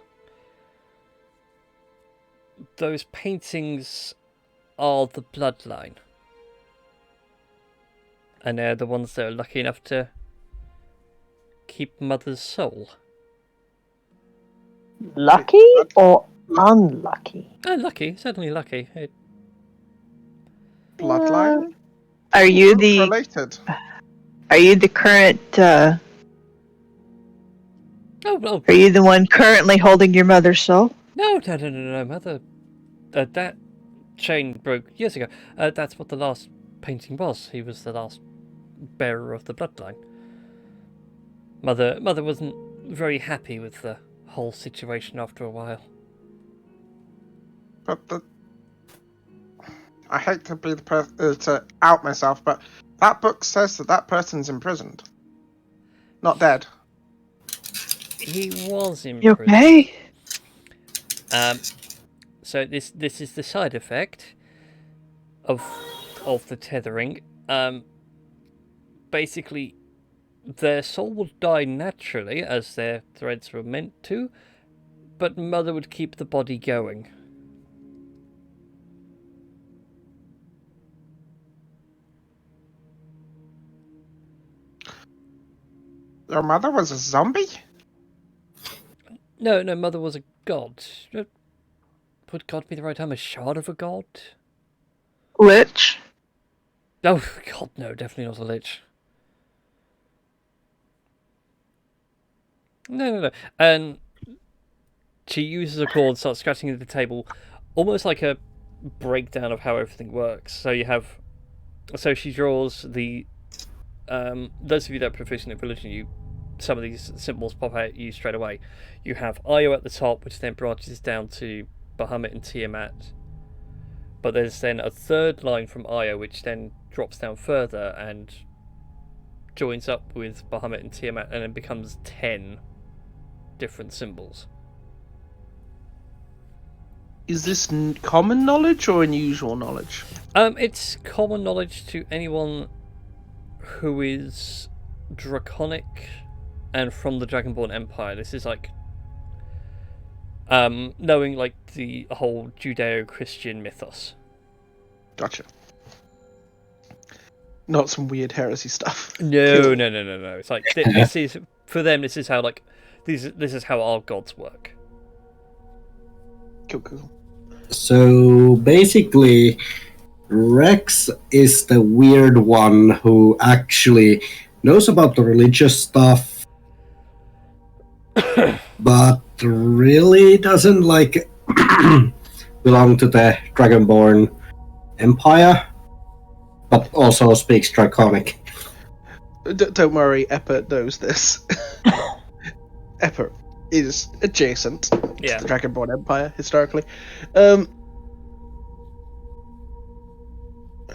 C: Those paintings are the bloodline. And they're the ones that are lucky enough to keep Mother's soul.
D: Lucky or unlucky?
C: Lucky, certainly lucky.
A: Bloodline?
F: Are you the
A: Related?
F: Are you the current?
C: Oh,
F: Are you the one currently holding your mother's soul?
C: no, Mother. That chain broke years ago. That's what the last painting was. He was the last bearer of the bloodline. Mother wasn't very happy with the whole situation after a while.
A: But I hate to be the to out myself, but that book says that person's imprisoned, not dead.
C: He was in
F: You
C: prison.
F: okay?
C: So this is the side effect of the tethering. Basically, their soul would die naturally, as their threads were meant to, but Mother would keep the body going.
A: Your mother was a zombie?
C: No, Mother was a god. Would god be the right term? A shard of a god?
F: Lich.
C: Oh, God, no, definitely not a lich. No. And she uses a claw and starts scratching at the table, almost like a breakdown of how everything works. So she draws the... those of you that are proficient in religion, some of these symbols pop out at you straight away. You have Io at the top, which then branches down to Bahamut and Tiamat. But there's then a third line from Io, which then drops down further and joins up with Bahamut and Tiamat, and then becomes 10 different symbols.
A: Is this common knowledge or unusual knowledge?
C: It's common knowledge to anyone who is draconic and from the Dragonborn Empire. This is like knowing like the whole Judeo-Christian mythos.
A: Gotcha. Not some weird heresy stuff.
C: No.
A: Cool.
C: It's like this is for them. This is how like this is how our gods work.
A: Cool.
B: So basically, Rex is the weird one who actually knows about the religious stuff, but really doesn't like belong to the Dragonborn Empire, but also speaks Draconic.
A: Don't worry, Eppa knows this. Eppa is adjacent to the Dragonborn Empire historically.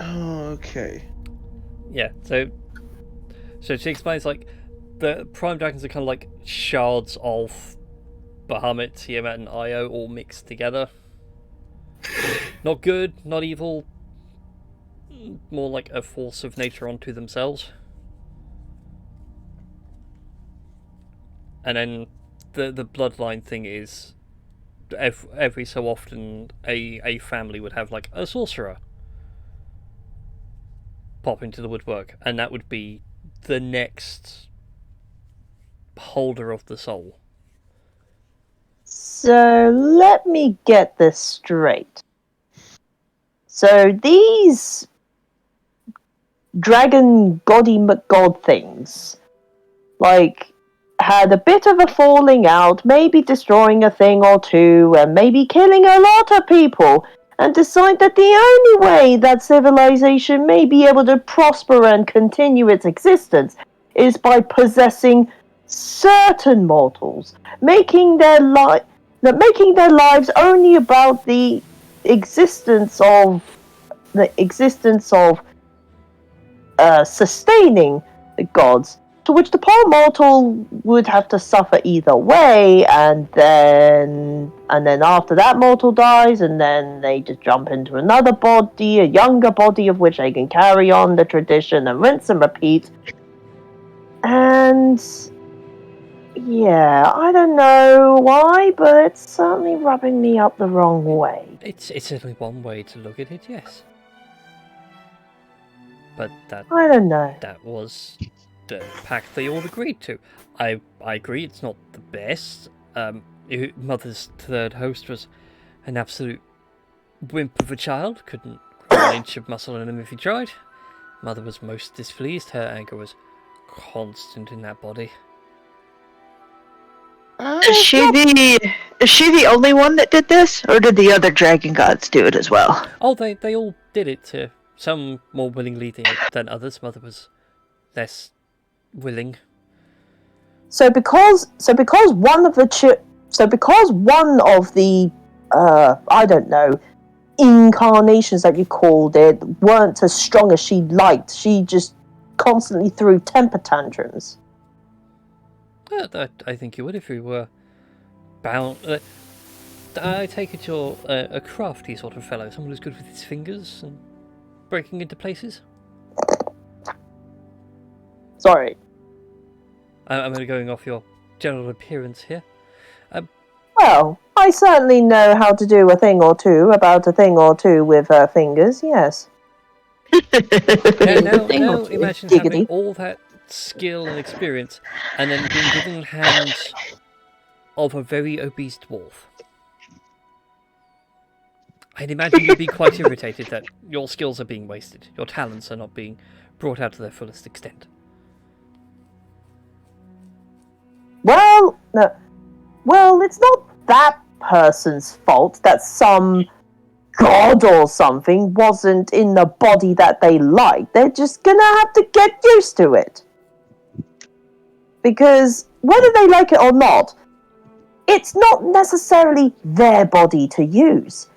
A: Okay.
C: Yeah. So she explains like the prime dragons are kind of like shards of Bahamut, Tiamat, and Io all mixed together. Not good, not evil. More like a force of nature unto themselves. And then the bloodline thing is every so often a family would have like a sorcerer pop into the woodwork, and that would be the next holder of the soul.
D: So let me get this straight. So these dragon goddy McGod things, like, had a bit of a falling out, maybe destroying a thing or two, and maybe killing a lot of people, and decide that the only way that civilization may be able to prosper and continue its existence is by possessing certain mortals, making their lives only about the existence of sustaining the gods, to which the poor mortal would have to suffer either way, and then and then after that mortal dies, and then they just jump into another body, a younger body of which they can carry on the tradition and rinse and repeat. And yeah, I don't know why, but it's certainly rubbing me up the wrong way.
C: It's certainly one way to look at it, yes. But
D: I don't know.
C: That was the pact they all agreed to. I agree it's not the best. Mother's third host was an absolute wimp of a child, couldn't grow an inch of muscle in him if he tried. Mother was most displeased, her anger was constant in that body.
F: Is she the only one that did this, or did the other dragon gods do it as well?
C: Oh, they all did it, some more willingly than others. Mother was less willing.
D: So because one of the I don't know, incarnations that you called it weren't as strong as she liked, she just constantly threw temper tantrums.
C: I think you would if you were bound. I take it you're a crafty sort of fellow, someone who's good with his fingers and breaking into places.
D: Sorry.
C: I'm only going off your general appearance here.
D: Well, I certainly know how to do a thing or two with her fingers, yes.
C: Now imagine having all that skill and experience and then being given the hands of a very obese dwarf. I'd imagine you'd be quite irritated that your skills are being wasted, your talents are not being brought out to their fullest extent.
D: Well, no. Well, it's not that person's fault that some god or something wasn't in the body that they liked. They're just gonna have to get used to it. Because whether they like it or not, it's not necessarily their body to use.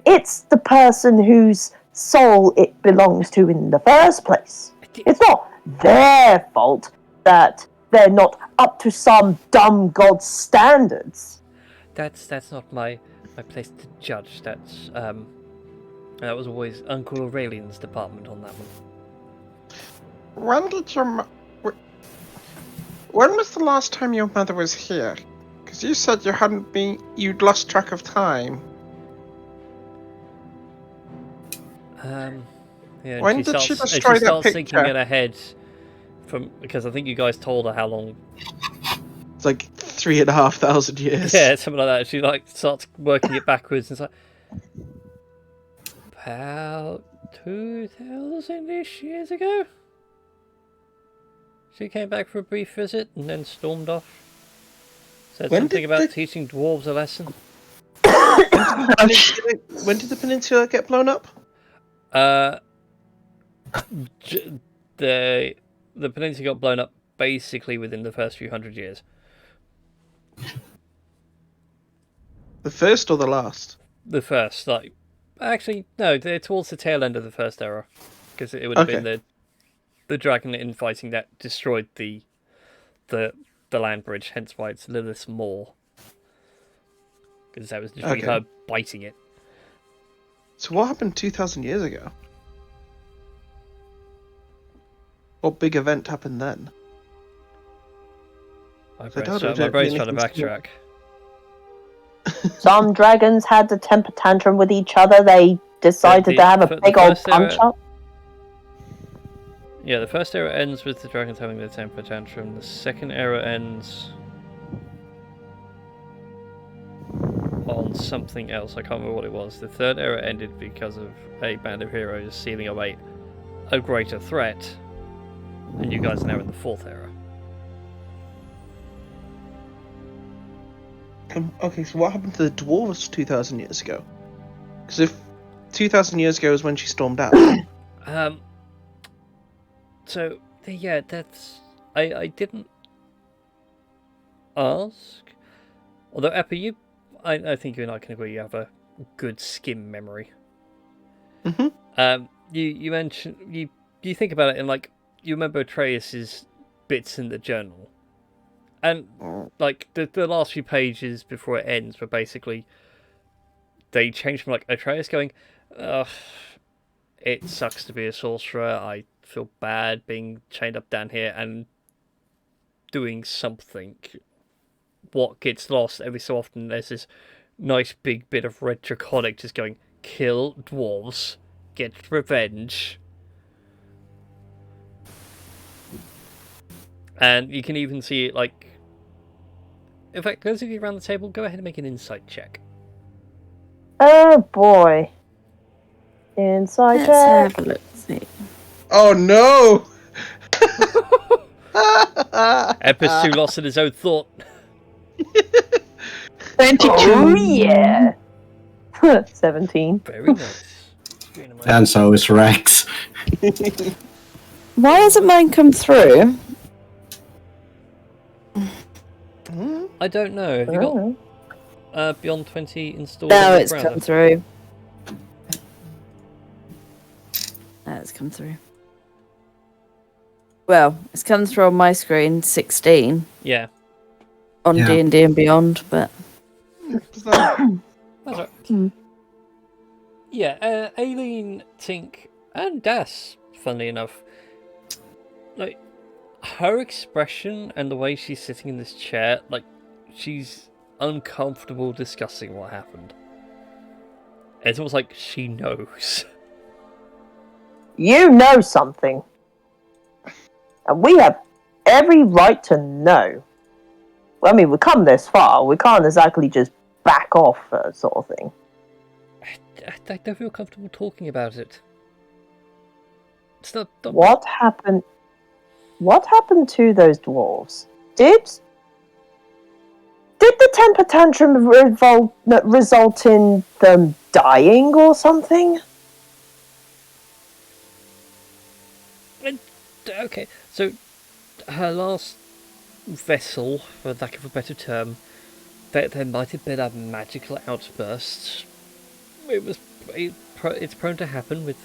D: It's the person whose soul it belongs to in the first place. It's not their fault that they're not up to some dumb god's standards.
C: That's not my place to judge. That was always Uncle Aurelian's department on that one.
A: When was the last time your mother was here? Because you said you'd lost track of time.
C: Yeah.
A: When did she destroy that
C: starts
A: picture?
C: thinking in her head because I think you guys told her how long.
A: It's like 3,500 years.
C: Yeah, something like that. She starts working it backwards and it's like about 2,000-ish years ago. She came back for a brief visit and then stormed off. Said something about teaching dwarves a lesson.
A: When did the peninsula get blown up?
C: The peninsula got blown up basically within the first few hundred years.
A: The first or the last?
C: The first, actually, no, towards the tail end of the first era, because it would have been the dragon infighting that destroyed the land bridge. Hence why it's Lilith's Maw, because that was just her biting it.
A: So what happened 2,000 years ago? What big event happened then?
C: My brain's trying to backtrack.
D: Some dragons had a temper tantrum with each other. They decided to have a big old punch-up.
C: Yeah, the first era ends with the dragons having their temper tantrum. The second era ends on something else. I can't remember what it was. The third era ended because of a band of heroes sealing away a greater threat. And you guys are now in the fourth era.
A: Okay, so what happened to the dwarves 2,000 years ago? Because if 2,000 years ago is when she stormed out.
C: So yeah, that's I didn't ask. Although Eppa, I think you and I can agree you have a good skim memory.
A: Mm-hmm.
C: You mentioned you think about it and you remember Atreus's bits in the journal, And like the last few pages before it ends were basically they changed from like Atreus going, ugh, it sucks to be a sorcerer, I feel bad being chained up down here, and doing something. What gets lost every so often, there's this nice big bit of red draconic just going, kill dwarves, get revenge. And you can even see it like... In fact, those of you around the table, go ahead and make an insight check.
D: Oh boy. Inside
E: Let's
D: check.
E: have a look. See.
A: Oh no!
C: Epis 2 lost in his own thought.
F: 22.
D: Oh yeah. 17.
C: Very nice.
B: And so is Rex.
E: Why hasn't mine come through?
C: I don't know. Have you got Beyond 20 installed?
E: No,
C: on the
E: it's
C: browser?
E: come through. It's come through. Well, it's come through on my screen, 16.
C: Yeah.
E: On
B: Yeah.
E: D&D and Beyond, but...
A: Is that-
C: That's right. Yeah, Aileen, Tink, and Das, funnily enough, like, her expression and the way she's sitting in this chair, like, she's uncomfortable discussing what happened. It's almost like she knows.
D: You know something. And we have every right to know. I mean, we've come this far. We can't exactly just back off, sort of thing.
C: I don't feel comfortable talking about it. It's not...
D: What happened? What happened to those dwarves? Did the temper tantrum result in them dying or something?
C: Okay, so her last vessel, for lack of a better term, there might have been a magical outburst. It's prone to happen with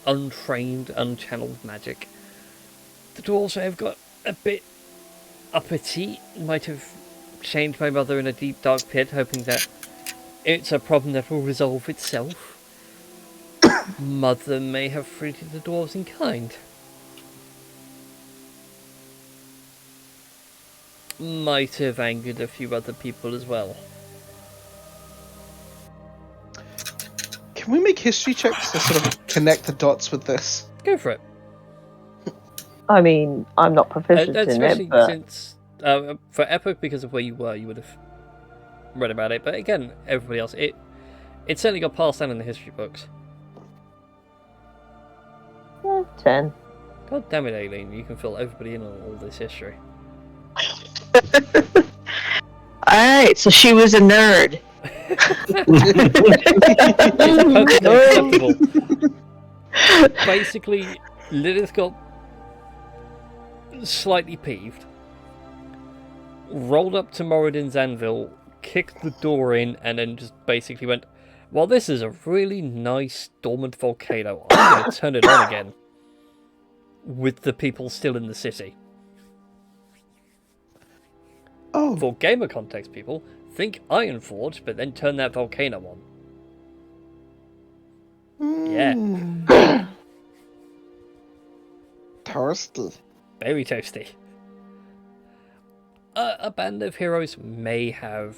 C: untrained, unchanneled magic. The dwarves may have got a bit uppity, might have chained my mother in a deep dark pit, hoping that it's a problem that will resolve itself. Mother may have treated the dwarves in kind. Might have angered a few other people as well.
A: Can we make history checks to sort of connect the dots with this?
C: Go for it.
D: I mean, I'm not proficient in
C: Especially
D: it, but
C: since for Epic, because of where you were, you would have read about it. But again, everybody else, it certainly got passed down in the history books.
D: 10.
C: God damn it, Aileen! You can fill everybody in on all this history.
F: Alright, so she was a nerd.
C: It's perfectly acceptable. Basically, Lilith got slightly peeved, rolled up to Moradin's anvil, kicked the door in, and then just basically went, well, this is a really nice dormant volcano. I'm going to turn it on again. With the people still in the city.
A: Oh,
C: For gamer context, people, think Ironforge, but then turn that volcano on. Yeah.
A: Toasty.
C: Very toasty. A band of heroes may have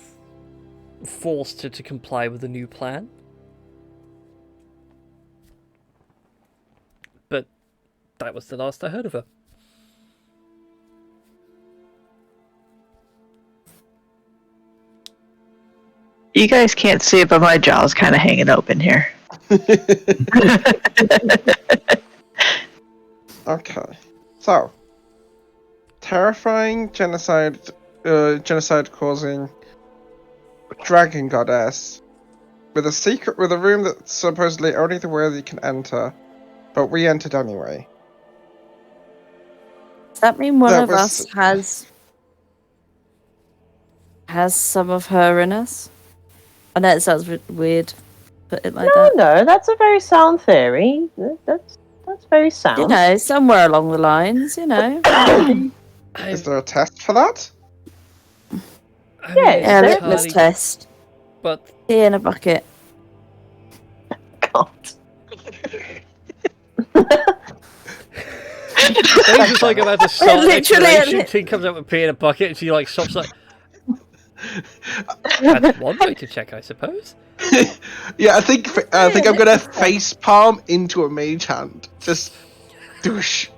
C: forced her to comply with the new plan. But that was the last I heard of her.
F: You guys can't see it, but my jaw's kind of hanging open here.
A: Okay, so terrifying genocide causing dragon goddess with a room that supposedly only the worthy can enter, but we entered anyway.
E: Does that mean one
A: That
E: of
A: was-
E: us has some of her in us? I know it sounds weird, put it like that.
D: No, that's a very sound theory. That's very sound.
E: You know, somewhere along the lines, you know.
A: Is there a test for that?
C: I mean,
D: Yeah,
C: it's
E: Yeah,
D: Exactly.
E: litmus
C: entirely-
E: test.
C: But
E: Tea in a bucket.
D: God.
C: Maize is like about to start an
E: Literally,
C: explanation. Ting comes out with pee in a bucket, and she like stops like. That's one way to check, I suppose.
A: Yeah, I think I'm gonna face palm into a mage hand. Just douche.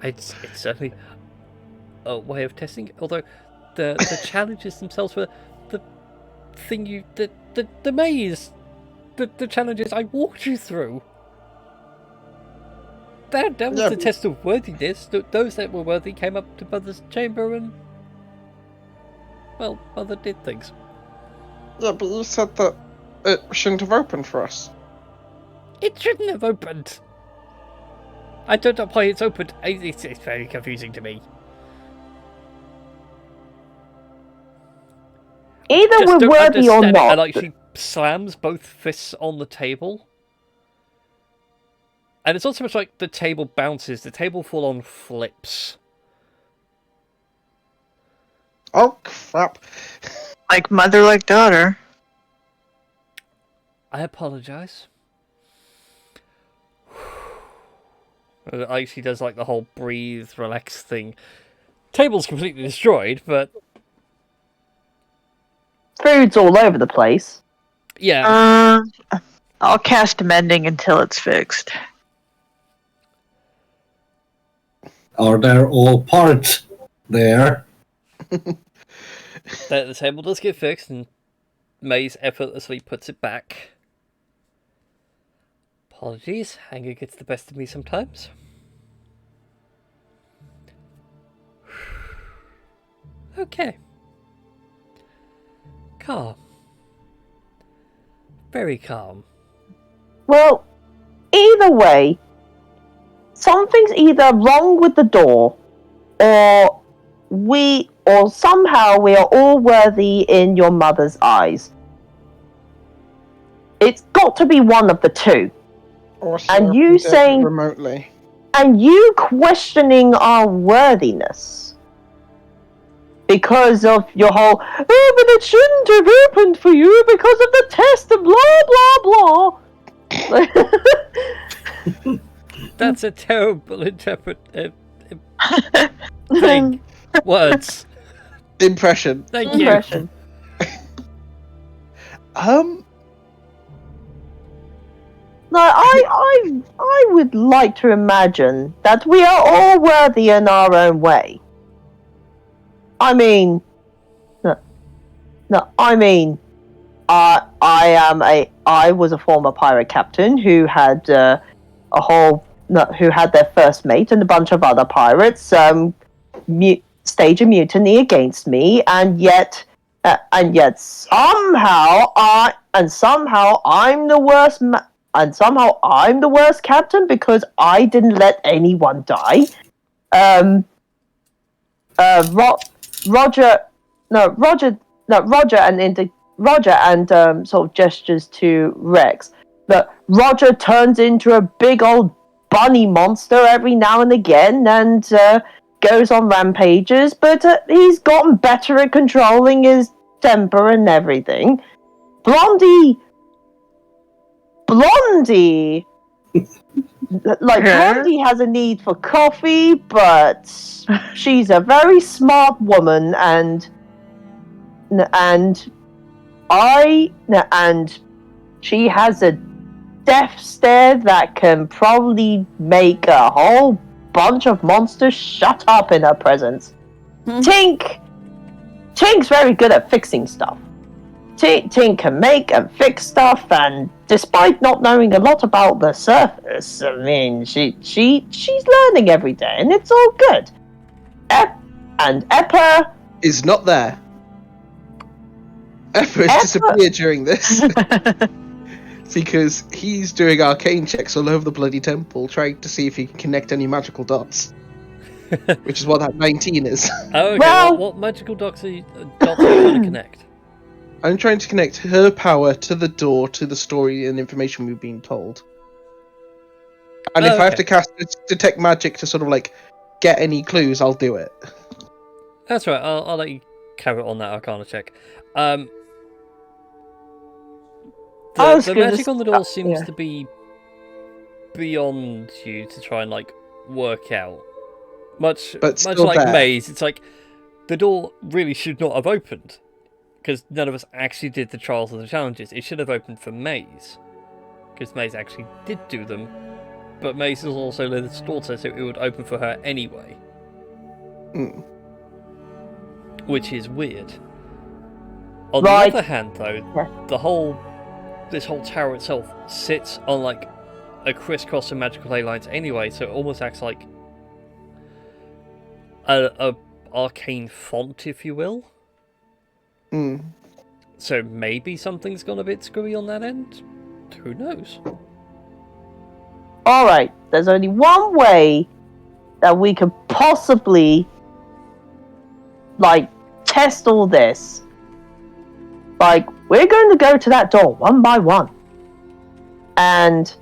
C: It's certainly a way of testing. Although the challenges themselves were the thing the maze, the challenges I walked you through. That was
A: Yeah,
C: the test of worthiness. Those that were worthy came up to Mother's chamber and, well, Mother did things.
A: Yeah, but you said that it shouldn't have opened for us.
C: It shouldn't have opened. I don't know why it's opened. It's very confusing to me.
D: Either
C: Just
D: we're
C: don't
D: worthy or
C: understand it.
D: not.
C: And like she slams both fists on the table. And it's not so much like the table bounces, the table full on flips.
A: Oh crap!
F: Like mother, like daughter.
C: I apologise. Like she does like the whole breathe, relax thing. Table's completely destroyed, but
D: Food's all over the place.
C: yeah.
F: I'll cast mending until it's fixed.
B: Are there all parts there?
C: The table does get fixed, and Maize effortlessly puts it back. Apologies, anger gets the best of me sometimes. Okay. Calm. Very calm.
D: Well, either way, something's either wrong with the door, or somehow we are all worthy in your mother's eyes. It's got to be one of the two.
A: Or
D: And
A: so
D: you
A: we did
D: saying-
A: remotely.
D: And you questioning our worthiness because of your whole, oh, but it shouldn't have opened for you because of the test and blah, blah, blah.
C: That's a terrible thing. Words.
A: Impression.
C: Thank you.
D: Impression. No, I would like to imagine that we are all worthy in our own way. I mean, I was a former pirate captain who had who had their first mate and a bunch of other pirates stage a mutiny against me, and yet somehow I'm the worst. And somehow I'm the worst captain because I didn't let anyone die. Roger and sort of gestures to Rex. But Roger turns into a big old bunny monster every now and again and goes on rampages. But he's gotten better at controlling his temper and everything. Blondie, Blondie has a need for coffee, but she's a very smart woman, and she has a death stare that can probably make a whole bunch of monsters shut up in her presence. Tink's very good at fixing stuff. Tink can make and fix stuff, and despite not knowing a lot about the surface, I mean, she's learning every day, and it's all good. And Eppa
A: Is not there. Eppa has disappeared during this. Because he's doing arcane checks all over the bloody temple, trying to see if he can connect any magical dots. Which is what that 19 is.
C: Oh, okay.
D: Well-
C: What magical dots are you trying to connect?
A: I'm trying to connect her power to the door, to the story and information we've been told. And if I have
C: Okay.
A: to cast Detect Magic to sort of like get any clues, I'll do it.
C: That's right. I'll let you carry on that Arcana check.
D: I was
C: The
D: gonna
C: magic on the door
D: start-
C: seems
D: yeah.
C: to be beyond you to try and like work out. Much
A: But still
C: like
A: there.
C: Maize, it's like the door really should not have opened because none of us actually did the trials or the challenges. It should have opened for Maize because Maize actually did do them, but Maize is also Lilith's daughter, so it would open for her anyway, which is weird. On
D: Right.
C: the other hand, though, this whole tower itself sits on like a crisscross of magical ley lines anyway, so it almost acts like a arcane font, if you will. So maybe something's gone a bit screwy on that end. Who knows?
D: Alright, there's only one way that we could possibly, like, test all this. Like, we're going to go to that door one by one. And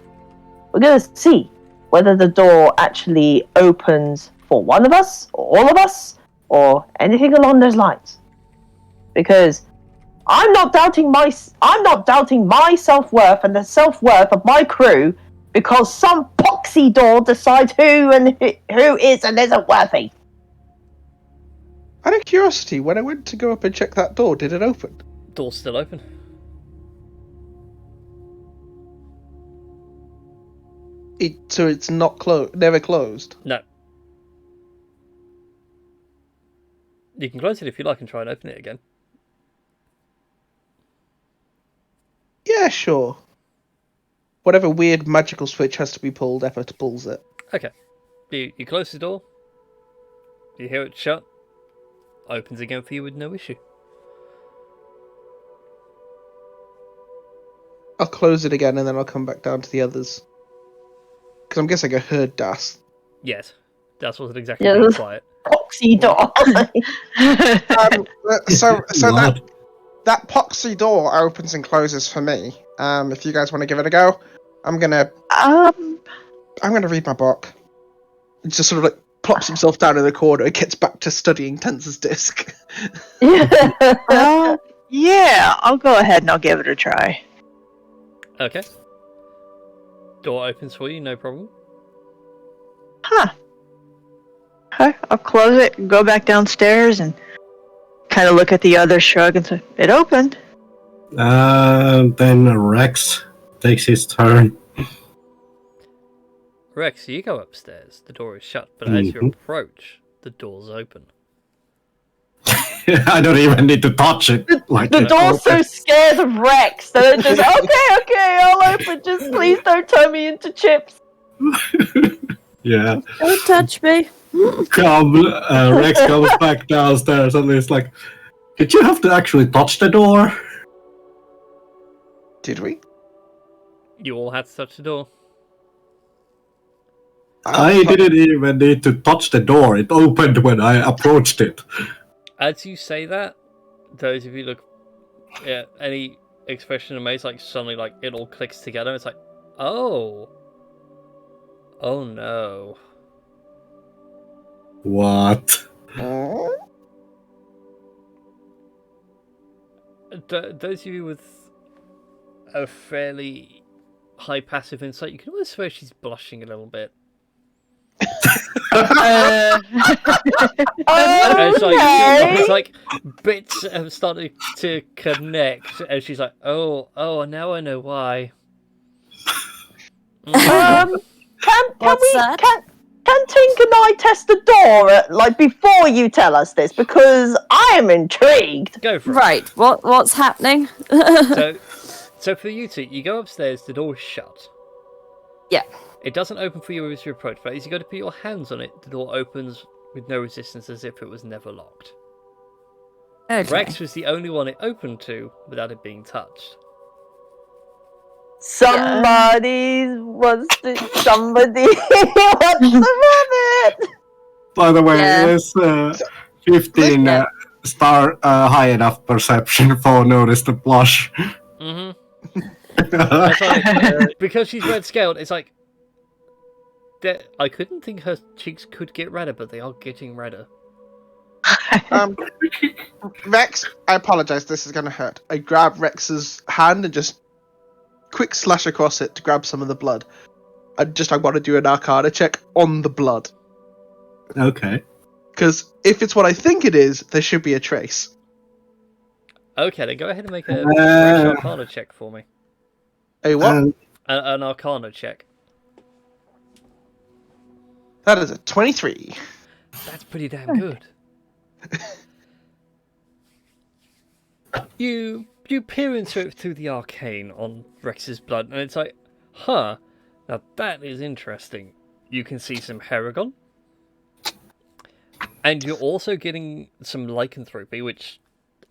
D: we're going to see whether the door actually opens for one of us, or all of us, or anything along those lines. Because I'm not doubting my self-worth and the self-worth of my crew because some poxy door decides who is and isn't worthy.
A: Out of curiosity, when I went to go up and check that door, did it open?
C: Door's still open.
A: So it's not never closed?
C: No. You can close it if you like and try and open it again.
A: Yeah, sure. Whatever weird magical switch has to be pulled, effort pulls it.
C: Okay. You close the door. You hear it shut. Opens again for you with no issue.
A: I'll close it again and then I'll come back down to the others. Because I'm guessing I heard Das.
C: Yes. That's what exactly
D: Yeah,
C: looks like.
D: Poxy door.
A: So that poxy door opens and closes for me. If you guys want to give it a go, I'm gonna read my book. It just sort of like plops himself down in the corner and gets back to studying Tensor's disc.
F: Yeah, I'll go ahead and I'll give it a try.
C: Okay. Door opens for you, no problem.
F: Huh. Okay, I'll close it and go back downstairs and kind of look at the other, shrug, and say, it opened.
B: Then Rex takes his turn.
C: Rex, you go upstairs. The door is shut, but as you approach, the door's open.
B: I don't even need to touch it.
D: The door's so scared of Rex that it just, okay, I'll open. Just please don't turn me into chips.
B: Yeah.
E: Don't touch me.
B: Rex comes back downstairs and it's like, did you have to actually touch the door?
A: Did we?
C: You all had to touch the door.
B: I didn't even need to touch the door. It opened when I approached it.
C: As you say that, those of you look at any expression of Maze, like suddenly like it all clicks together. It's like, oh no.
B: What?
C: Those of you with a fairly high passive insight, you can almost swear she's blushing a little bit. It's like bits have started to connect, and she's like, "Oh, now I know why."
D: Can Tink and I test the door like before you tell us this because I am intrigued.
C: Go for it.
E: Right, what's happening?
C: So for you two, you go upstairs. The door's shut.
E: Yeah.
C: It doesn't open for you as you approach, but as you go to put your hands on it, the door opens with no resistance, as if it was never locked.
E: Okay.
C: Rex was the only one it opened to without it being touched.
D: Somebody wants to rub it.
B: By the way,
E: Yeah.
B: is 15 star high enough perception for notice the blush?
C: Mm-hmm. It's like, because she's red scaled, it's like I couldn't think her cheeks could get redder, but they are getting redder.
A: Rex, I apologize. This is gonna hurt. I grab Rex's hand and just quick slash across it to grab some of the blood. I want to do an Arcana check on the blood.
B: Okay.
A: Because if it's what I think it is, there should be a trace.
C: Okay, then go ahead and make a fresh Arcana check for me.
A: A what?
C: An Arcana check.
A: That is a 23.
C: That's pretty damn good. You peer into it through the arcane on Rex's blood, and it's like, huh, now that is interesting. You can see some Heragon, and you're also getting some lycanthropy, which,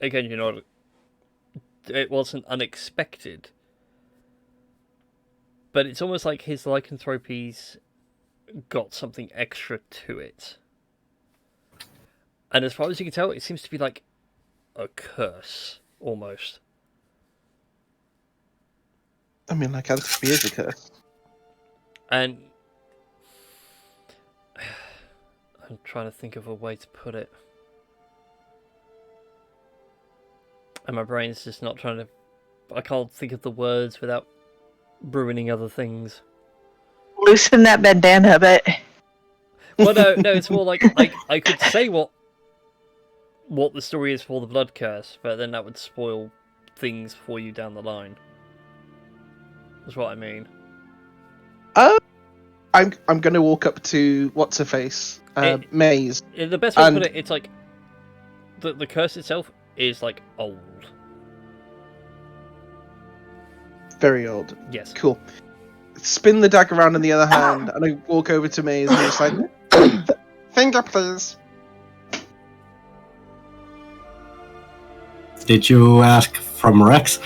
C: again, it wasn't unexpected. But it's almost like his lycanthropy's got something extra to it. And as far as you can tell, it seems to be like a curse, almost.
A: I mean, lycanthropy is a curse.
C: And I'm trying to think of a way to put it. And my brain's just not trying to... I can't think of the words without ruining other things.
F: Loosen that bandana a bit.
C: Well, no, it's more like I could say what the story is for the blood curse, but then that would spoil things for you down the line. That's what I mean.
A: I'm gonna walk up to what's her face, Maize.
C: The best way to put it, it's like the curse itself is like old.
A: Very old.
C: Yes.
A: Cool. Spin the dagger around in the other hand, and I walk over to Maize and just like, finger, please.
B: Did you ask from Rex?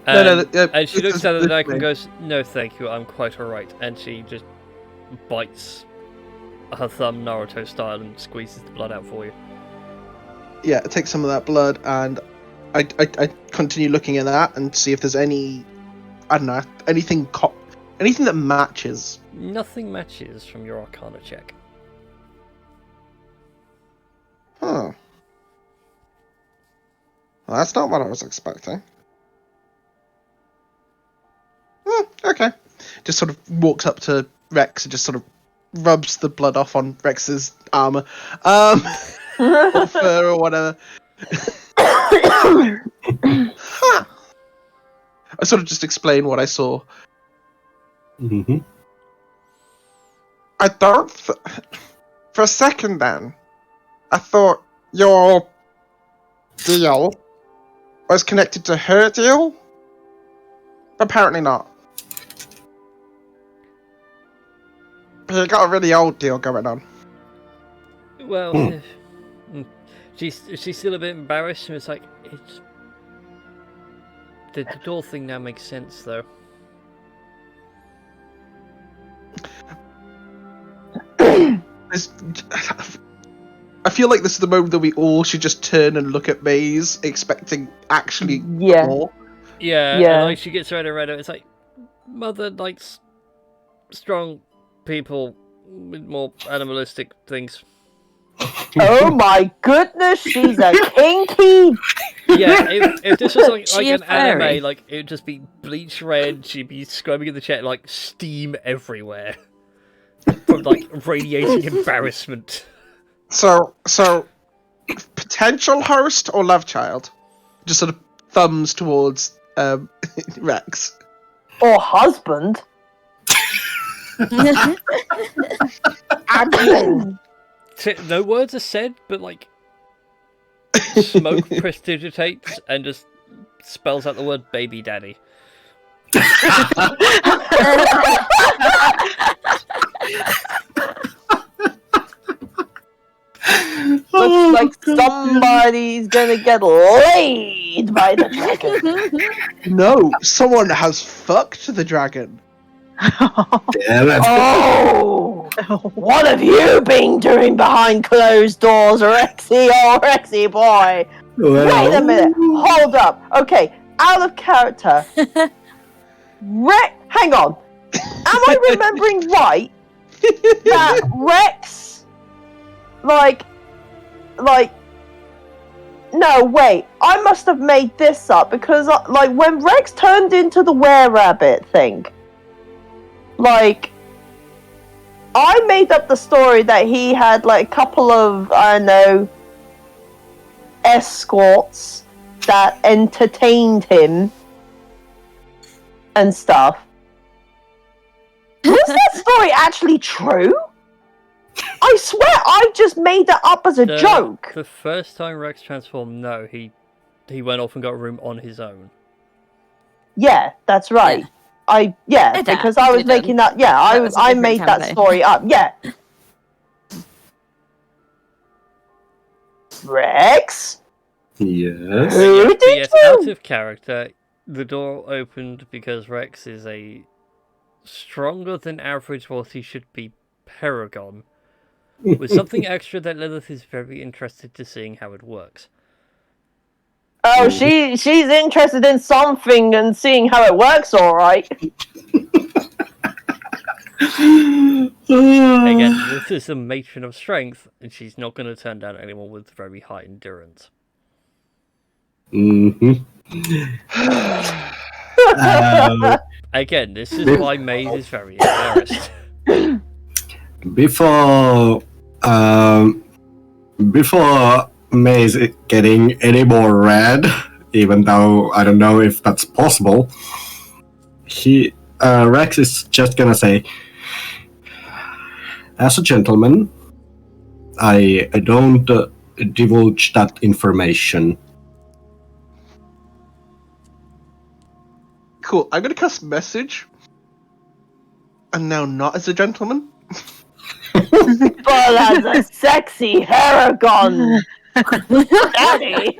A: No,
C: and she looks at the dagger and
A: way.
C: goes, "No, thank you. I'm quite alright." And she just bites her thumb Naruto style and squeezes the blood out for you.
A: Yeah, I take some of that blood and I continue looking at that and see if there's any, I don't know, anything that matches.
C: Nothing matches from your Arcana check.
A: Huh. Well, that's not what I was expecting. Okay. Just sort of walks up to Rex and just sort of rubs the blood off on Rex's armor. Or fur or whatever. Huh. I sort of just explain what I saw.
B: Mm-hmm.
A: I don't... For a second then, I thought your deal was connected to her deal? Apparently not. But you got a really old deal going on.
C: Well, she's still a bit embarrassed, and it's like, the door thing now makes sense, though.
A: I feel like this is the moment that we all should just turn and look at Maize, expecting actually more.
C: Yeah. And like she gets redder and redder. It's like, Mother likes strong people with more animalistic things.
D: Oh my goodness, she's a kinky.
C: Yeah, if this was like
E: She a
C: an anime,
E: fairy?
C: like it would just be bleach red. She'd be scrubbing in the chair, like steam everywhere from like radiating embarrassment.
A: So potential host or love child? Just sort of thumbs towards Rex.
D: Or husband.
C: No words are said, but like smoke prestidigitates and just spells out the word baby daddy.
D: Looks like somebody's gonna get laid by the dragon.
A: No, someone has fucked the dragon.
B: Damn it.
D: Oh! What have you been doing behind closed doors, Rexy? Oh, Rexy boy!
B: Well,
D: Wait a minute. Hold up. Okay, out of character. Hang on. Am I remembering right that Rex, like No, wait. I must have made this up because, like, when Rex turned into the were-rabbit thing, like, I made up the story that he had, like, a couple of, I don't know, escorts that entertained him and stuff. Was that story actually true? I swear I just made that up as a joke.
C: The first time Rex transformed, no, he went off and got a room on his own.
D: Yeah, that's right.
E: Yeah.
D: Because I was making that. Yeah, I made that story up. Yeah. Rex.
B: Yes.
D: Who did
C: Yes,
D: you?
C: out of character, the door opened because Rex is a stronger than average what he should be paragon, with something extra that Lilith is very interested to seeing how it works.
D: Oh, she's interested in something and seeing how it works. All right.
C: Again, this is a matron of strength, and she's not going to turn down anyone with very high endurance. Again, this is why Maize is very embarrassed.
B: Before Maize getting any more red, even though I don't know if that's possible, Rex is just gonna say, as a gentleman, I don't divulge that information.
A: Cool. I'm gonna cast message. And now not as a gentleman.
D: But as a sexy Haragon. Daddy.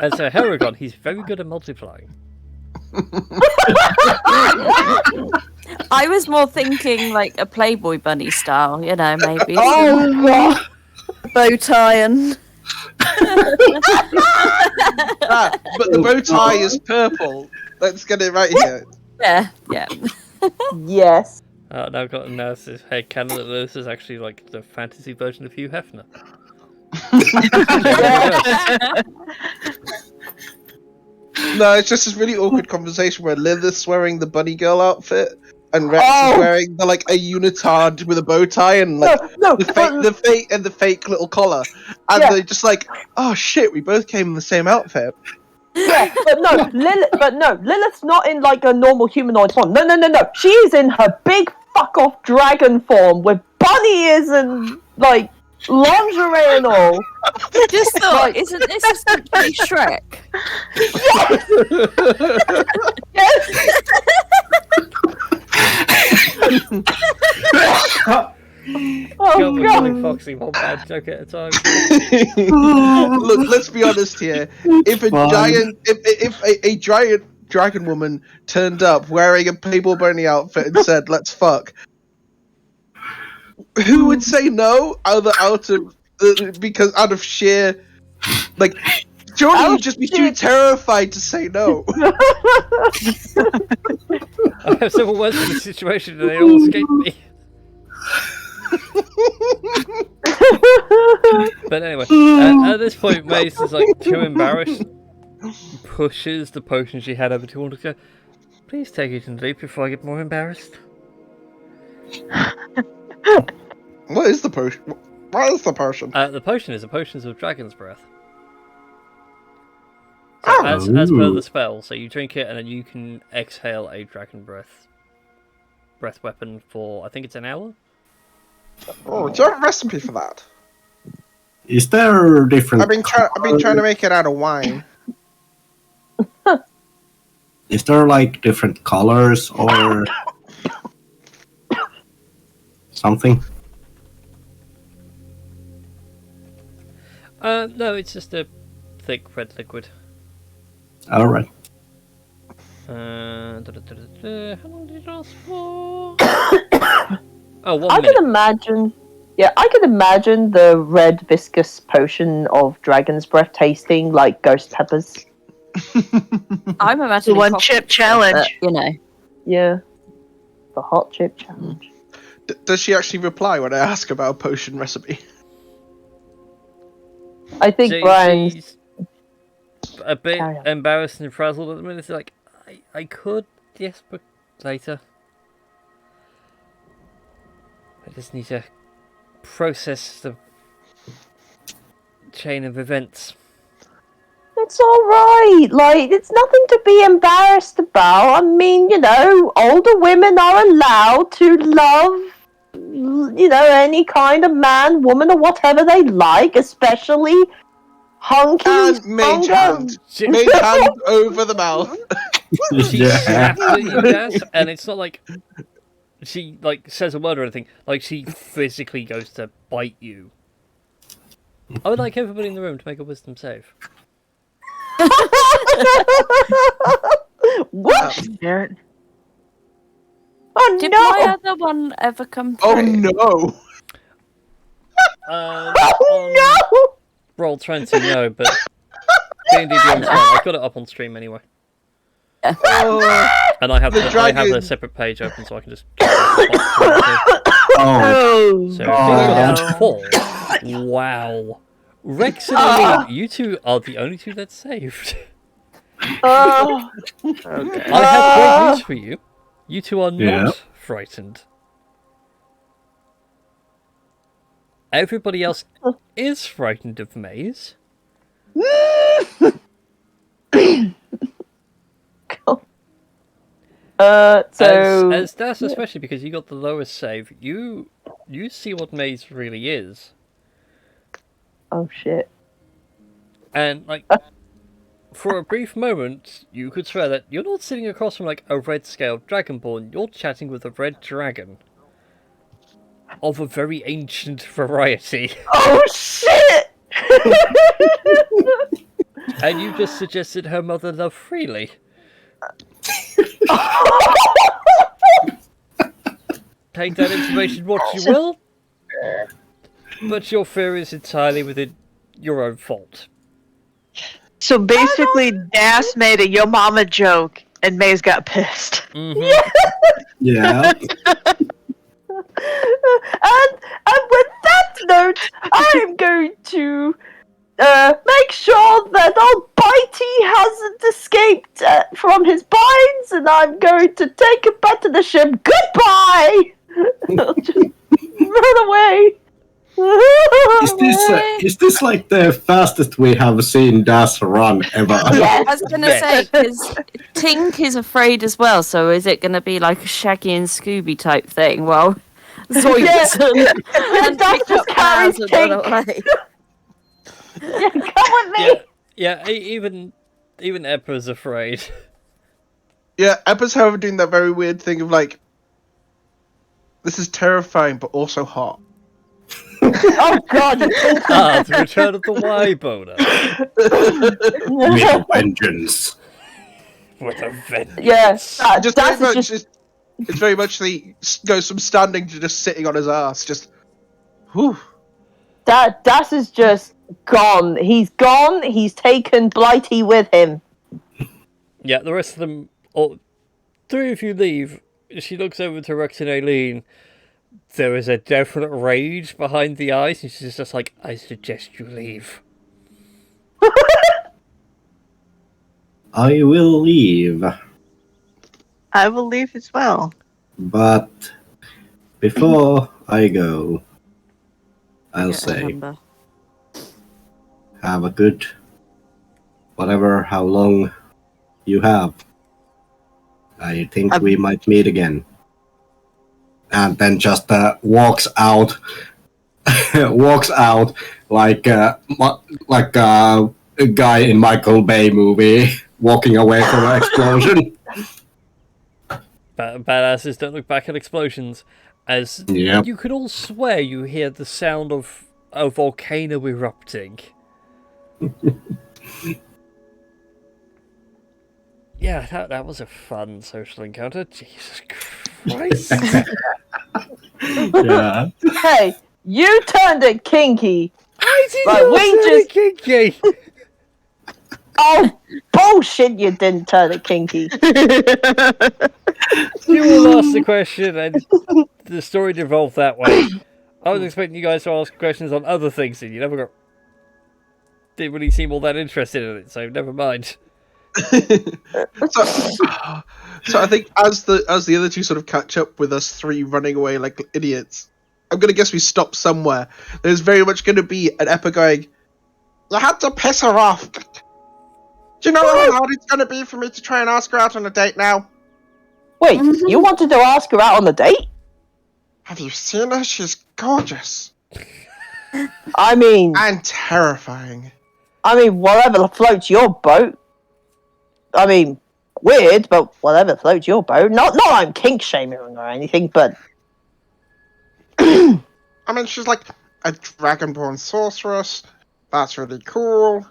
C: As a Haragon, he's very good at multiplying.
E: I was more thinking like a Playboy bunny style, you know, maybe.
D: Oh god.
E: Bow tie and.
A: But the bow tie is purple. Let's get it right here.
E: Yeah.
D: Yes.
C: Now I've got analysis headcanon that this is actually like the fantasy version of Hugh Hefner.
A: No, it's just this really awkward conversation where Lilith's wearing the bunny girl outfit and Rex is wearing the, like a unitard with a bow tie and like the fake little collar, and they're just like, oh shit, we both came in the same outfit.
D: Yeah, but no, Lilith's not in like a normal humanoid form. No. She is in her big fuck off dragon form with bunny ears and like lingerie and all.
E: I just thought, isn't this essentially Shrek?
D: Yes.
C: Oh god, Foxy, one bad joke at a time.
A: Look, let's be honest here. If a giant dragon woman turned up wearing a Playboy bunny outfit and said, "Let's fuck," who would say no? Out of sheer like. Surely you'd just be too terrified to say no.
C: I have several words for the situation and they all escape me. But anyway, at this point, Maize is like too embarrassed, pushes the potion she had over to her and goes, "Please take it and leave before I get more embarrassed."
A: What is the potion? What is the potion?
C: The potion is a potion of dragon's breath. So as per the spell, so you drink it and then you can exhale a dragon breath weapon for, I think it's an hour.
A: Oh, do you have a recipe for that?
B: Is there different?
A: I've been trying to make it out of wine.
B: Is there like different colors or something?
C: No, it's just a thick red liquid.
B: All right.
C: How long did it last for? Oh, 1 minute.
D: I can imagine the red viscous potion of dragon's breath tasting like ghost peppers.
E: I'm imagining
F: The one chip challenge.
E: You know.
D: Yeah. The hot chip challenge.
A: Does she actually reply when I ask about a potion recipe?
D: I think Brian's...
C: She's a bit
D: Carry on.
C: embarrassed and frazzled at the minute. It's like, I could, yes, but later. I just need to process the chain of events.
D: It's alright, like, it's nothing to be embarrassed about. I mean, you know, older women are allowed to love, you know, any kind of man, woman, or whatever they like, especially hunky,
A: And mage hand. Mage hand over the mouth.
C: She snaps at you, Daz, and it's not like she like says a word or anything. Like she physically goes to bite you. I would like everybody in the room to make a wisdom save.
D: What?
F: Jared.
D: Oh
E: Did
D: no!
E: my other one ever come through?
A: Oh no!
D: Oh no!
C: Roll 20, no, but D&D Beyond's fine. I've got it up on stream anyway.
A: Oh,
C: And I have
A: The
C: I have
A: dragon.
C: a separate page open so I can just
B: Oh,
C: So
B: Oh,
C: got 4. Wow. Rex and Eileen, you two are the only two that saved.
D: Oh,
C: I have great news for you. You two are not
B: Yeah.
C: frightened. Everybody else is frightened of Maize.
D: so
C: As Das, especially because you got the lowest save, you see what Maize really is.
D: oh shit.
C: And, like, for a brief moment, you could swear that you're not sitting across from, like, a red-scaled dragonborn. You're chatting with a red dragon. Of a very ancient variety.
D: Oh shit!
C: And you just suggested her mother love freely. Take that information what you will. But your fear is entirely within your own fault.
F: So basically, Das made a yo mama joke, and Maze got pissed.
C: Mm-hmm.
B: yeah.
D: And with that note, I'm going to make sure that old Bitey hasn't escaped from his binds, and I'm going to take him back to the ship. Goodbye! I'll just run away.
B: Is this like the fastest we have seen Das run ever?
E: I was going to
C: Yes.
E: say, because Tink is afraid as well, so is it going to be like a Shaggy and Scooby type thing? Well, Zoinks and
D: That's
E: pick
D: just
E: up
D: carries
E: Baz and run
D: Tink.
E: away.
D: Yeah, come with me.
C: Yeah, even Eppa's afraid.
A: Yeah, Eppa's however doing that very weird thing of like, this is terrifying but also hot.
D: Oh god, you think
C: Ah, the return of the Y-boner.
B: With vengeance.
C: With a vengeance.
D: Yes,
A: Just very
D: Das
A: much,
D: is just
A: it's very much the goes from standing to just sitting on his ass. Just, whew.
D: Das is just gone. He's gone. He's taken Blighty with him.
C: Yeah, the rest of them, or 3 of you leave. She looks over to Rex and Aileen. There is a definite rage behind the eyes, and she's just like, I suggest you leave.
B: I will leave,
F: I will leave as well.
B: but before I go, I'll
E: Get a
B: say,
E: number.
B: have a good, how long you have. I think we might meet again. And then just walks out, like a guy in Michael Bay movie walking away from an explosion.
C: Badasses don't look back at explosions, as
B: Yep.
C: you could all swear you hear the sound of a volcano erupting. Yeah, that was a fun social encounter. Jesus Christ.
B: Yeah.
D: Hey, you turned it kinky.
C: I did
D: Right,
C: not
D: we
C: turn
D: just-
C: it kinky.
D: Oh, bullshit, you didn't turn it kinky.
C: You all asked the question, and the story devolved that way. I was expecting you guys to ask questions on other things, and you never got. didn't really seem all that interested in it, so never mind.
A: So I think as the other two sort of catch up with us three running away like idiots, I'm gonna guess we stop somewhere. There's very much gonna be an Eppa going, "You had to piss her off. Do you know how hard it's gonna be for me to try and ask her out on a date now?
D: Wait, you wanted to ask her out on a date?
A: Have you seen her? She's gorgeous
D: I mean,
A: and terrifying."
D: whatever floats your boat. I mean, weird, but whatever floats your boat. Not I'm kink shaming or anything, but
A: I mean, she's like a dragonborn sorceress. That's really cool.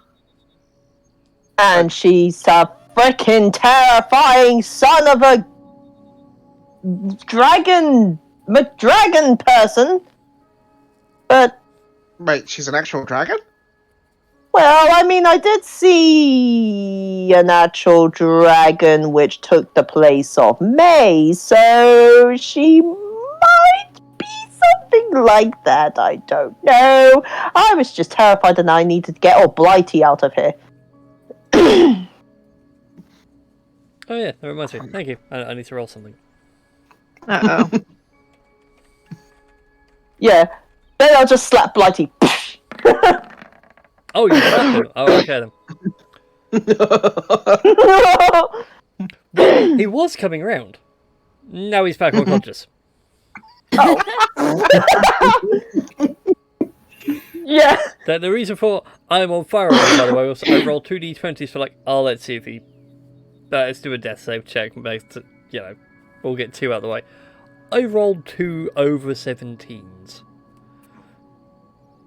D: and she's a freaking terrifying son of a dragon person. But
A: Wait, she's an actual dragon?
D: well, I mean, I did see an actual dragon which took the place of Maize, so she might be something like that. I don't know. I was just terrified and I needed to get all Blighty out of here.
C: Oh yeah, that reminds me. Thank you. I need to roll something.
F: Uh-oh.
D: Yeah, then I'll just slap Blighty.
C: Oh, you slapped him. Oh, okay then. Well, he was coming round. Now he's back unconscious.
D: Yeah.
C: The reason for I'm on fire, by the way, was I rolled 2d20s for let's see if he... let's do a death save check. We'll get 2 out of the way. I rolled 2 over 17s.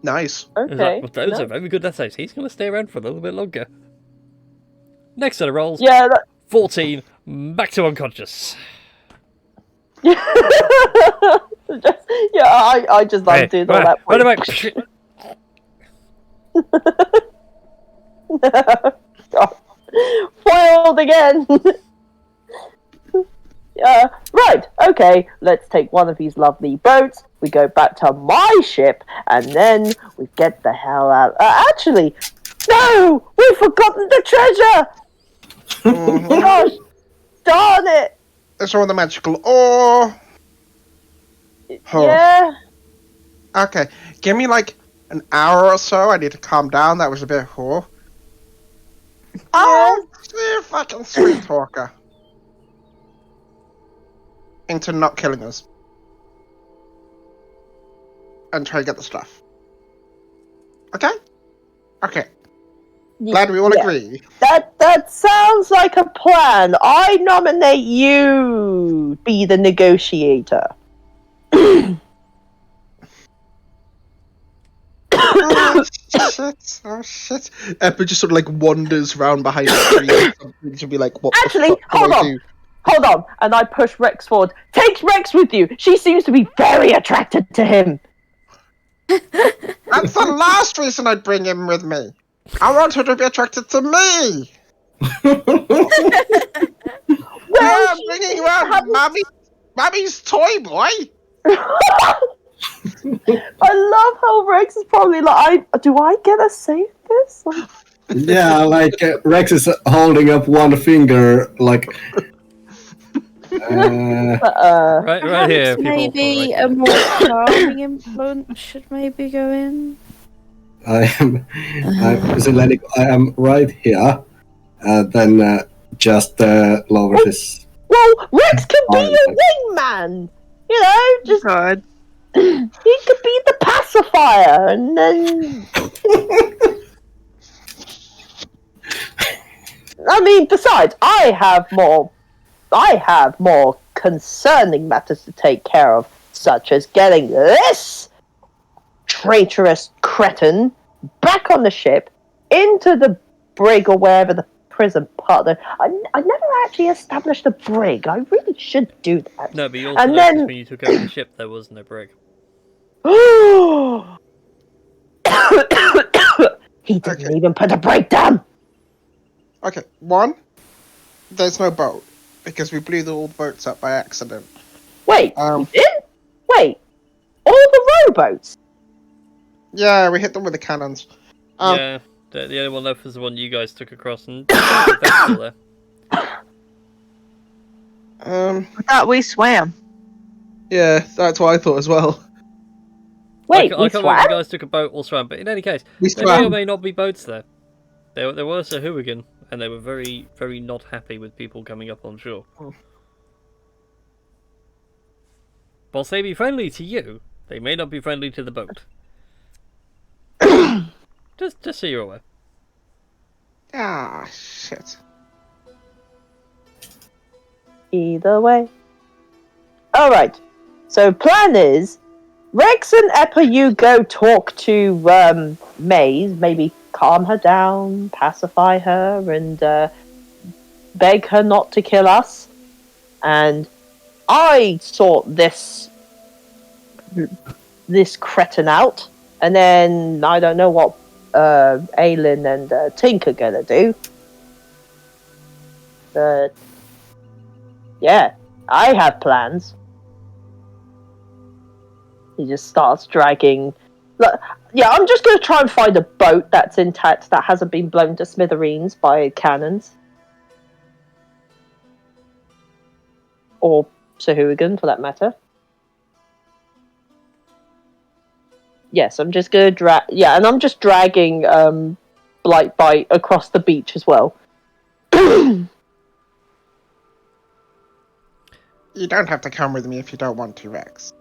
A: Nice.
D: Okay.
C: Those are very good death saves. He's going to stay around for a little bit longer. Next set of rolls.
D: Yeah.
C: 14. Back to unconscious.
D: I just undid all that.
C: What about...
D: God. Foiled again. Right, okay, let's take one of these lovely boats, we go back to my ship, and then we get the hell out. Actually, no! We've forgotten the treasure! Gosh, darn it!
A: It's all the magical ore. Oh.
D: Yeah?
A: Okay, give me an hour or so. I need to calm down. That was a bit whore. I'll see if I can sweet talk her into not killing us and try to get the stuff. Okay? Okay. Glad we all agree.
D: That sounds like a plan. I nominate you be the negotiator.
A: Oh shit. Eppa just sort of wanders round behind the tree to be like, what
D: Actually,
A: the fuck do I do?
D: Hold on. And I push Rex forward. Take Rex with you. She seems to be very attracted to him.
A: That's the last reason I'd bring him with me. I want her to be attracted to me.
D: Well,
A: I'm bringing you out, Mommy's toy boy.
D: I love how Rex is probably like, do I get a save this?
B: Yeah, Rex is holding up one finger,
C: right here.
E: Maybe a more calming influence should maybe go in.
B: I am right here. Then just lower this.
D: Well, Rex can be your wingman. You know, just
F: God.
D: he could be the pacifier, and then. I mean, besides, I have more concerning matters to take care of, such as getting this traitorous cretin back on the ship, into the brig or wherever the prison partner. I never actually established a brig. I really should do that.
C: No, but you also noticed when you took over the ship, there was no brig.
D: He didn't even put a brig down.
A: Okay, 1, there's no boat because we blew the old boats up by accident.
D: Wait, we did? Wait, all the rowboats?
A: Yeah, we hit them with the cannons.
C: Yeah. The only one left was the one you guys took across, and that's still there.
F: I thought we swam.
A: Yeah, that's what I thought as well.
D: Wait,
C: I
D: we
C: can't remember if
D: swam?
C: you guys took a boat or swam, but in any case,
A: We
C: there may or
A: swam.
C: may not be boats there. There was a hooligan, and they were very, very not happy with people coming up on shore. Whilst they be friendly to you, they may not be friendly to the boat. just so you're aware.
A: Ah, shit.
D: Either way. Alright. So plan is Rex and Eppa, you go talk to Maize, maybe calm her down, pacify her, and beg her not to kill us. And I sort this cretin out, and then I don't know what Aylin and Tink are gonna do. But yeah, I have plans. He just starts dragging. Look, yeah, I'm just gonna try and find a boat that's intact that hasn't been blown to smithereens by cannons. Or Sahuagin, for that matter. Yes, I'm just gonna drag. Yeah, and I'm just dragging Blightbite across the beach as well.
A: You don't have to come with me if you don't want to, Rex.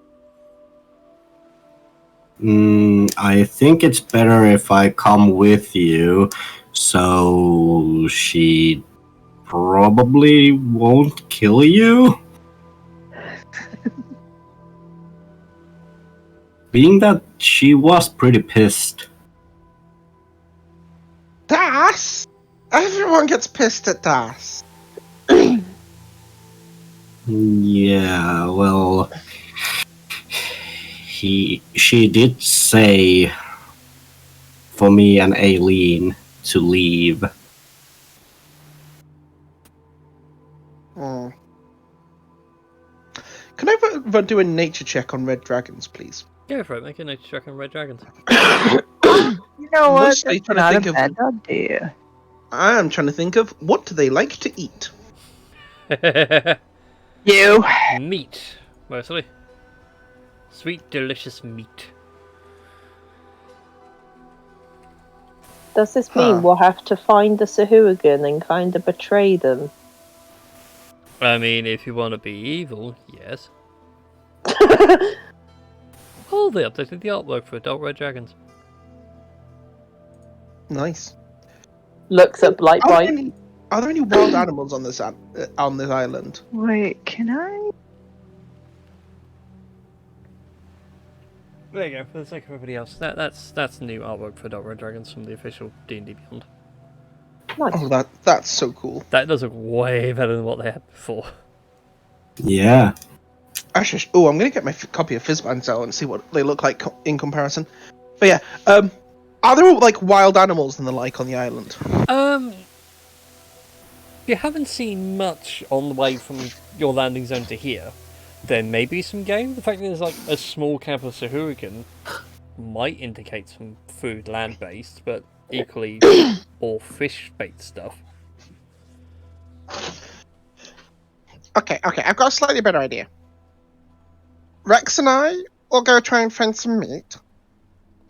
B: I think it's better if I come with you, so she probably won't kill you. Being that she was pretty pissed.
A: Das? Everyone gets pissed at Das.
B: Yeah, well, she did say for me and Aileen to leave.
A: Hmm. Can I do a nature check on red dragons, please?
C: Go for it, make a nature check on red dragons.
F: You know what?
A: Mostly
F: That's
A: trying to
F: not a
A: think of-
F: bad idea.
A: I am trying to think of what do they like to eat.
F: You.
C: Meat, mostly. Sweet, delicious meat.
D: Does this mean
A: Huh.
D: we'll have to find the Sahuagin and kind of betray them?
C: I mean, if you want to be evil, yes. Oh, they updated the artwork for adult red dragons.
A: Nice.
D: Looks at
A: Are there
D: Blightbite.
A: any wild animals on this island?
F: Wait, can I?
C: There you go. For the sake of everybody else, that's new artwork for adult red dragons from the official D&D Beyond.
D: Nice.
A: Oh, that's so cool.
C: That does look way better than what they had before.
B: Yeah.
A: Actually, I'm gonna get my copy of Fizzbands out and see what they look like in comparison. But yeah, are there like wild animals and the like on the island?
C: You haven't seen much on the way from your landing zone to here. There may be some game. The fact that there's like a small camp of Sahuagin might indicate some food land-based, but equally all fish-based stuff.
A: Okay, I've got a slightly better idea. Rex and I will go try and find some meat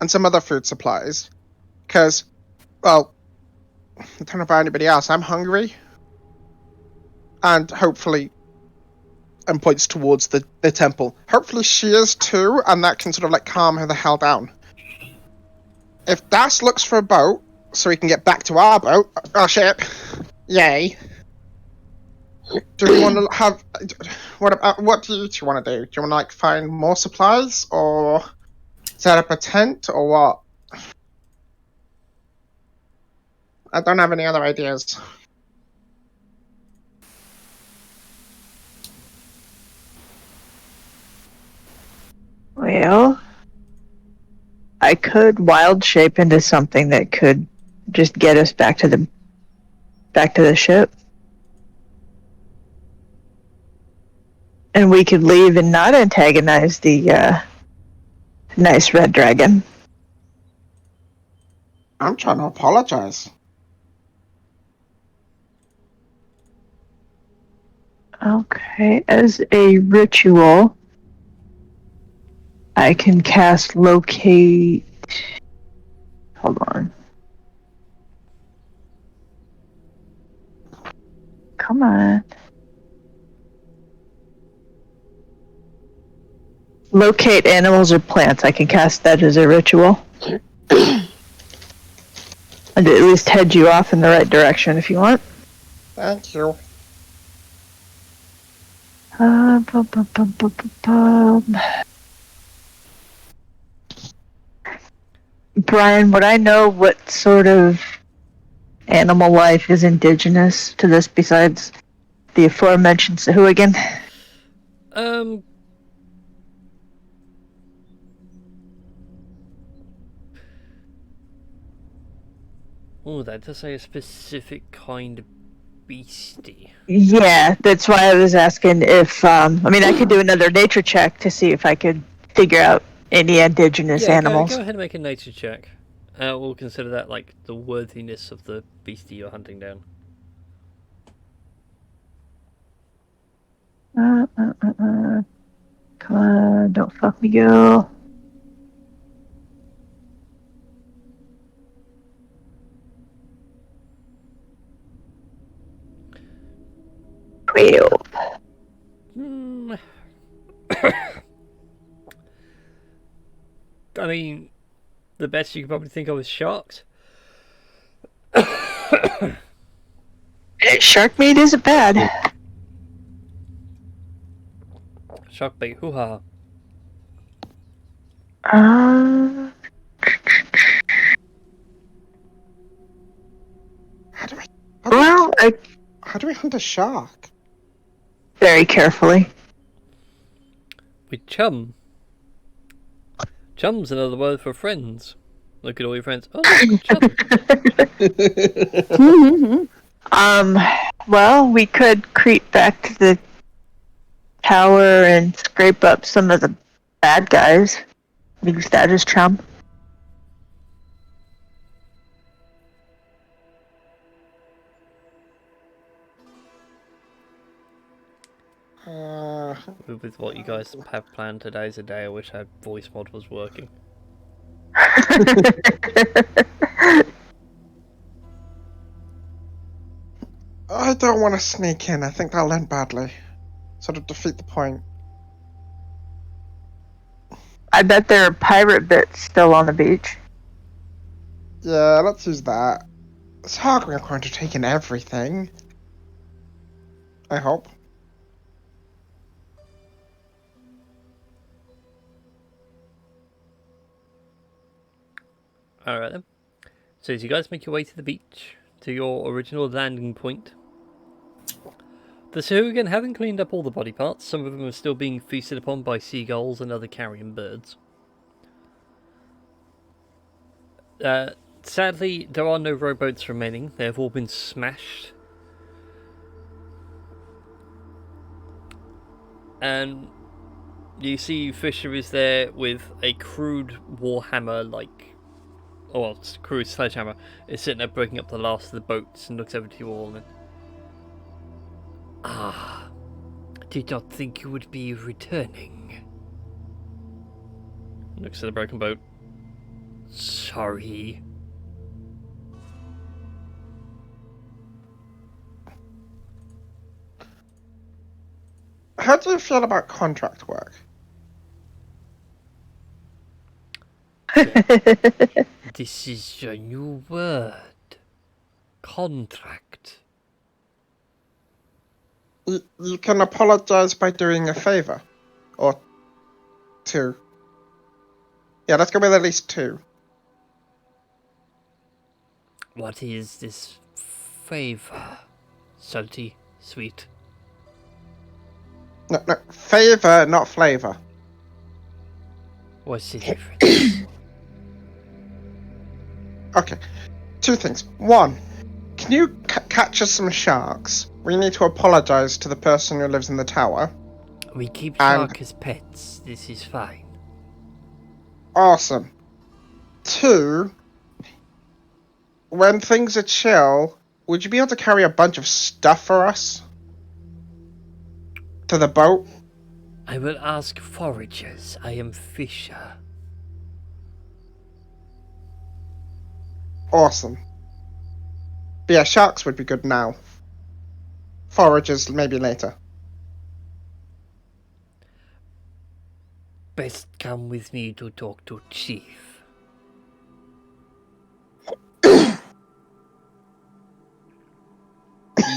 A: and some other food supplies. Because, well, I don't know about anybody else, I'm hungry. And hopefully, and points towards the temple. Hopefully she is too, and that can sort of like calm her the hell down. If Das looks for a boat, so we can get back to our boat, our ship, yay. Do you want to have? What do you want to do? Do you want to like find more supplies, or set up a tent, or what? I don't have any other ideas.
F: Well, I could wild shape into something that could just get us back to the ship. And we could leave and not antagonize the nice red dragon.
A: I'm trying to apologize.
F: Okay, as a ritual, I can cast locate. Hold on. Come on. Locate animals or plants. I can cast that as a ritual. And at least head you off in the right direction if you want.
A: Thank you.
F: Brian, would I know what sort of animal life is indigenous to this besides the aforementioned who again?
C: Oh, that does say a specific kind of beastie.
F: Yeah, that's why I was asking if I mean I could do another nature check to see if I could figure out any indigenous animals.
C: Go ahead and make a nature check. We'll consider that like the worthiness of the beastie you're hunting down.
F: Come on, don't fuck me, girl.
C: I mean, the best you could probably think of is sharks.
F: Shark meat isn't bad.
C: Shark bait, hoo-ha.
A: How do we hunt a shark?
F: Very carefully.
C: With chum. Chum's another word for friends. Look at all your friends. Oh, look, chum.
F: Well, we could creep back to the tower and scrape up some of the bad guys. Use that as chum.
C: With what you guys have planned, today's a day I wish our voice mod was working.
A: I don't want to sneak in. I think that'll end badly. Sort of defeat the point.
F: I bet there are pirate bits still on the beach.
A: Yeah, let's use that. It's hard when we're going to take in everything. I hope.
C: Alright then. So as you guys make your way to the beach, to your original landing point, the Sahuagin haven't cleaned up all the body parts. Some of them are still being feasted upon by seagulls and other carrion birds. Sadly, there are no rowboats remaining. They have all been smashed. And you see Fisher is there with a crude warhammer, crude sledgehammer, is sitting there breaking up the last of the boats and looks over to you all and... Ah, did not think you would be returning. Looks at the broken boat. Sorry.
A: How do you feel about contract work?
C: This is your new word. Contract.
A: You can apologize by doing a favor. Or two. Yeah, let's go with at least two.
C: What is this favor? Salty, sweet.
A: No, favor, not flavor.
C: What's the difference?
A: Okay, two things. One, can you catch us some sharks? We need to apologize to the person who lives in the tower.
C: We keep sharks as pets. This is fine.
A: Awesome. Two, when things are chill, would you be able to carry a bunch of stuff for us to the boat?
C: I will ask foragers. I am Fisher.
A: Awesome. But yeah, sharks would be good now. Foragers maybe later.
C: Best come with me to talk to Chief.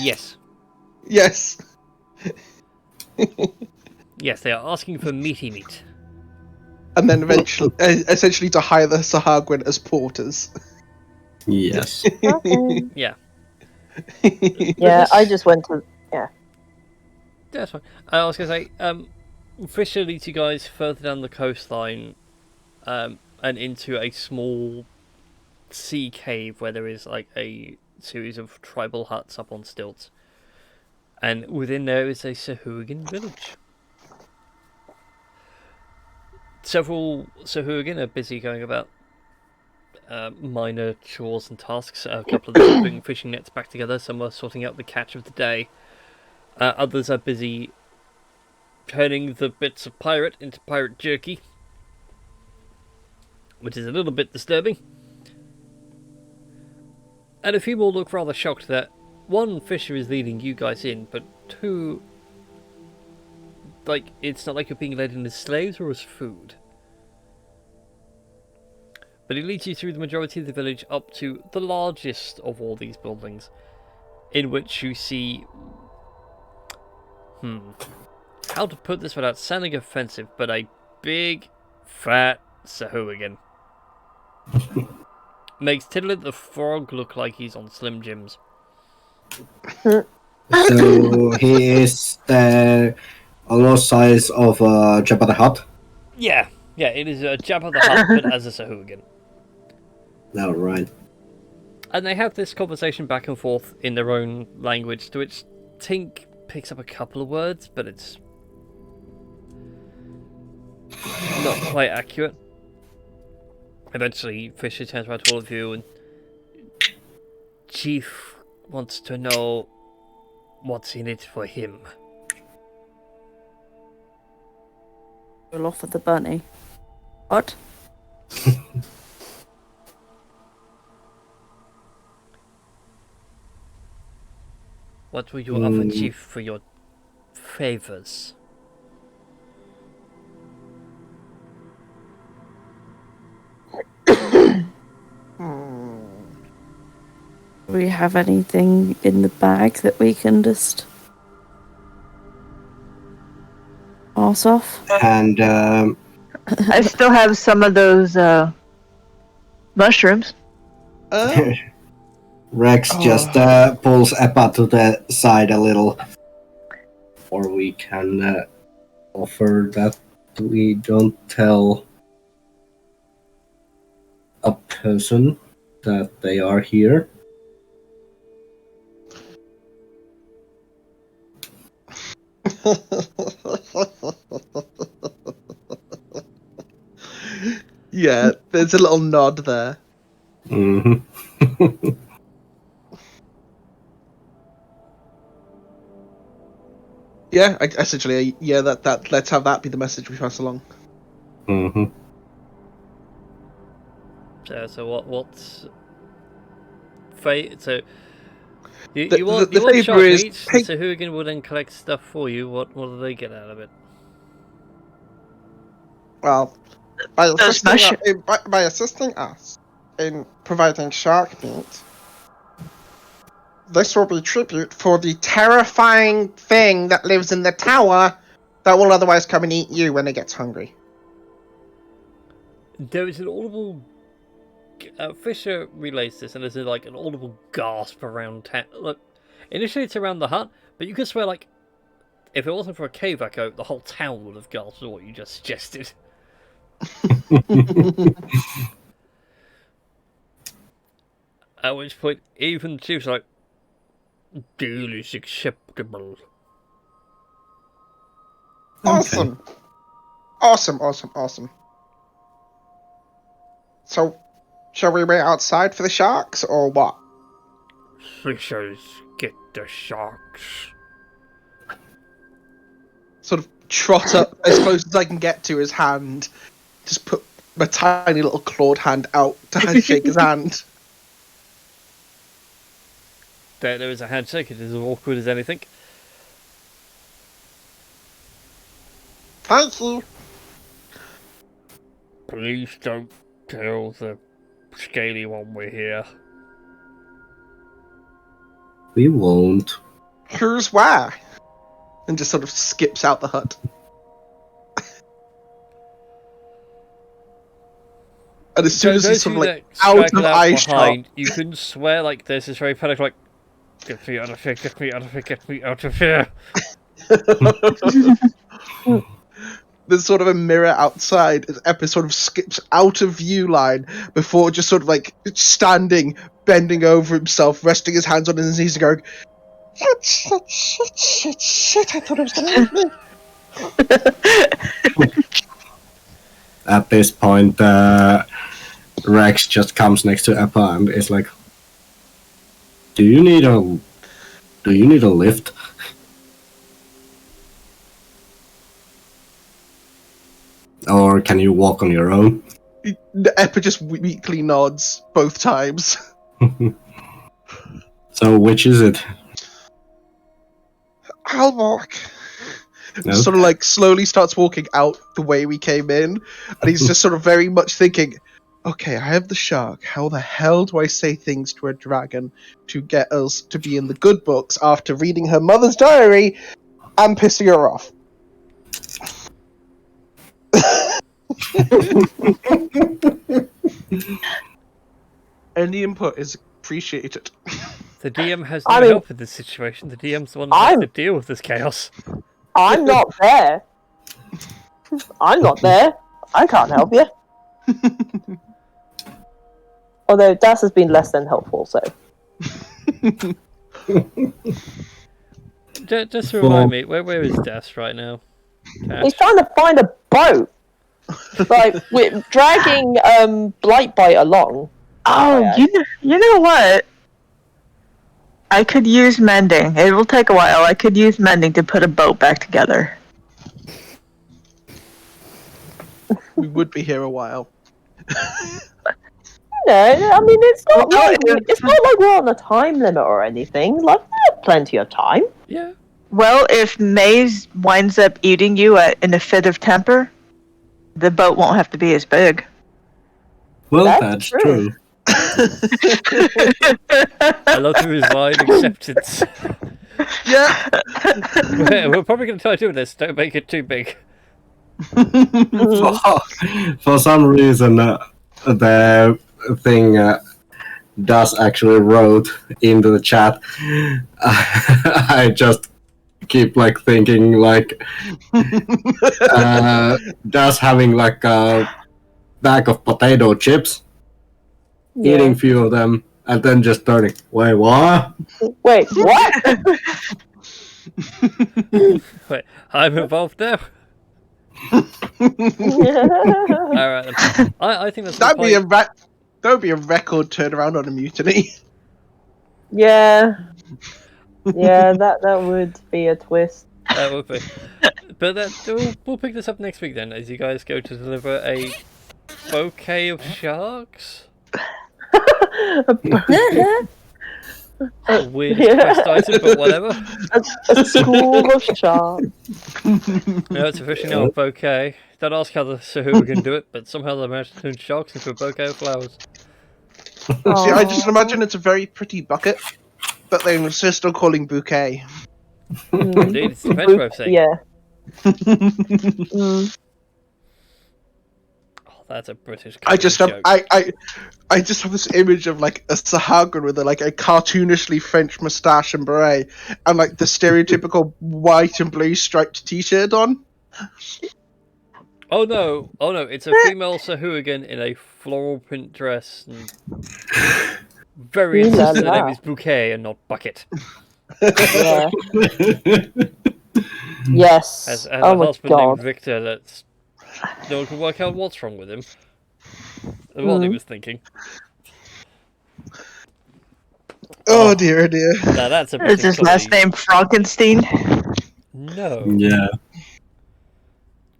C: Yes.
A: Yes.
C: Yes, they are asking for meaty meat.
A: And then eventually, essentially to hire the Sahagwin as porters.
B: Yes.
D: Okay.
C: Yeah.
D: Yeah, I just went to. Yeah.
C: That's fine. I was going to say, Fisher leads you guys further down the coastline and into a small sea cave where there is like a series of tribal huts up on stilts. And within there is a Sahuagin village. Several Sahuagin are busy going about minor chores and tasks. A couple of them are putting fishing nets back together. Some are sorting out the catch of the day. Others are busy turning the bits of pirate into pirate jerky, which is a little bit disturbing. And a few more look rather shocked that, one, Fisher is leading you guys in, but two, like, it's not like you're being led in as slaves or as food. But he leads you through the majority of the village up to the largest of all these buildings, in which you see... how to put this without sounding offensive, but a big, fat Sahuagin. Makes Tiddler the Frog look like he's on Slim Jims.
B: So he is almost size of Jabba the Hutt.
C: Yeah, it is a Jabba the Hutt, but as a Sahuagin.
B: No, right.
C: And they have this conversation back and forth in their own language, to which Tink picks up a couple of words, but it's not quite accurate. Eventually, Fisher turns around to all of you and... Chief wants to know what's in it for him.
E: We'll offer the bunny. What?
C: What will you offer Chief for your favors?
E: Do we have anything in the bag that we can just pass off?
B: And
F: I still have some of those mushrooms.
B: Rex just pulls Eppa to the side a little. Or we can offer that we don't tell a person that they are here.
A: Yeah, there's a little nod there.
B: Mm-hmm.
A: Yeah, essentially, yeah. That let's have that be the message we pass along.
B: Mm-hmm.
C: So what's fate? So you
A: The
C: want
A: favour
C: shark
A: is
C: meat?
A: pay-
C: So Sahuagin will then collect stuff for you. What do they get out of it?
A: Well, by
F: Those
A: assisting us in providing shark meat, this will be tribute for the terrifying thing that lives in the tower that will otherwise come and eat you when it gets hungry.
C: There is an audible. Fisher relays this, and there's like an audible gasp around town. Look, initially it's around the hut, but you can swear like if it wasn't for a cave echo, the whole town would have gasped at what you just suggested. At which point, even the chief's like, "Deal is acceptable."
A: Awesome. Awesome. So, Shall we wait outside for the sharks, or what?
C: Fishers get the sharks.
A: Sort of trot up as close as I can get to his hand. Just put my tiny little clawed hand out to shake his hand.
C: There is a handshake. It is as awkward as anything.
A: Thank you.
C: Please don't tell the scaly one we're here.
B: We won't.
A: Here's why. And just sort of skips out the hut. And as soon as he's sort of like out of eyeshot,
C: you can swear like this is very panic, like, get me out of here, get me out of here, get me out of here.
A: There's sort of a mirror outside as Epi sort of skips out of view line before just sort of like standing, bending over himself, resting his hands on his knees and going, shit, I thought it was gonna hit me.
B: At this point, Rex just comes next to Eppa and is like, Do you need a lift? Or can you walk on your own?
A: Eppa just weakly nods both times.
B: So which is it?
A: I'll walk.
B: No?
A: Sort of like slowly starts walking out the way we came in, and he's just sort of very much thinking, okay, I have the shark. How the hell do I say things to a dragon to get us to be in the good books after reading her mother's diary and pissing her off? Any input is appreciated.
C: The DM has no help in this situation. The DM's the one that has to deal with this chaos.
D: I'm not there. I'm not there. I can't help you. Although Das has been less than helpful, so.
C: Just remind me, where is Das right now? Cash?
D: He's trying to find a boat. Like, we're dragging Blightbite along.
F: Oh, you know what? I could use mending. It will take a while. I could use mending to put a boat back together.
A: We would be here a while.
D: No, I mean it's not like we're on a time limit or anything. Like, we have plenty of time.
C: Yeah.
F: Well, if Maize winds up eating you in a fit of temper, the boat won't have to be as big.
B: Well, that's true.
C: I love the resigned acceptance.
A: Yeah.
C: We're probably going to try to do this. Don't make it too big.
B: For some reason, the thing Das actually wrote into the chat. I just keep like thinking like Das having like a bag of potato chips, eating few of them, and then just turning. Wait, what?
D: Wait, what?
C: Wait, I'm involved now. Alright, I think that's
A: That would be a record turnaround on a mutiny.
D: Yeah, that would be a twist.
C: That would be. But we'll pick this up next week then, as you guys go to deliver a bouquet of sharks. A weird quest item, but whatever.
D: A school of sharks.
C: No, it's officially now a bouquet. Don't ask how the Sahu can do it, but somehow they managed to turn sharks into a bouquet of flowers.
A: See, I just imagine it's a very pretty bucket, but they're still calling bouquet.
C: Indeed, it's the French way of saying.
D: Yeah.
C: Oh, that's a British.
A: I just have
C: joke.
A: I just have this image of like a Sahagin with a cartoonishly French moustache and beret, and like the stereotypical white and blue striped T-shirt on.
C: Oh no! It's a female Sahuagin in a floral print dress. And very insistent the name is bouquet and not bucket.
D: Yeah. Yes.
C: As
D: oh
C: a
D: my
C: husband
D: God.
C: named Victor, no one can work out what's wrong with him. what he was thinking.
A: Oh dear, oh dear.
C: Now that's a
F: Is
C: British
F: his
C: comedy.
F: last name Frankenstein?
C: No.
B: Yeah.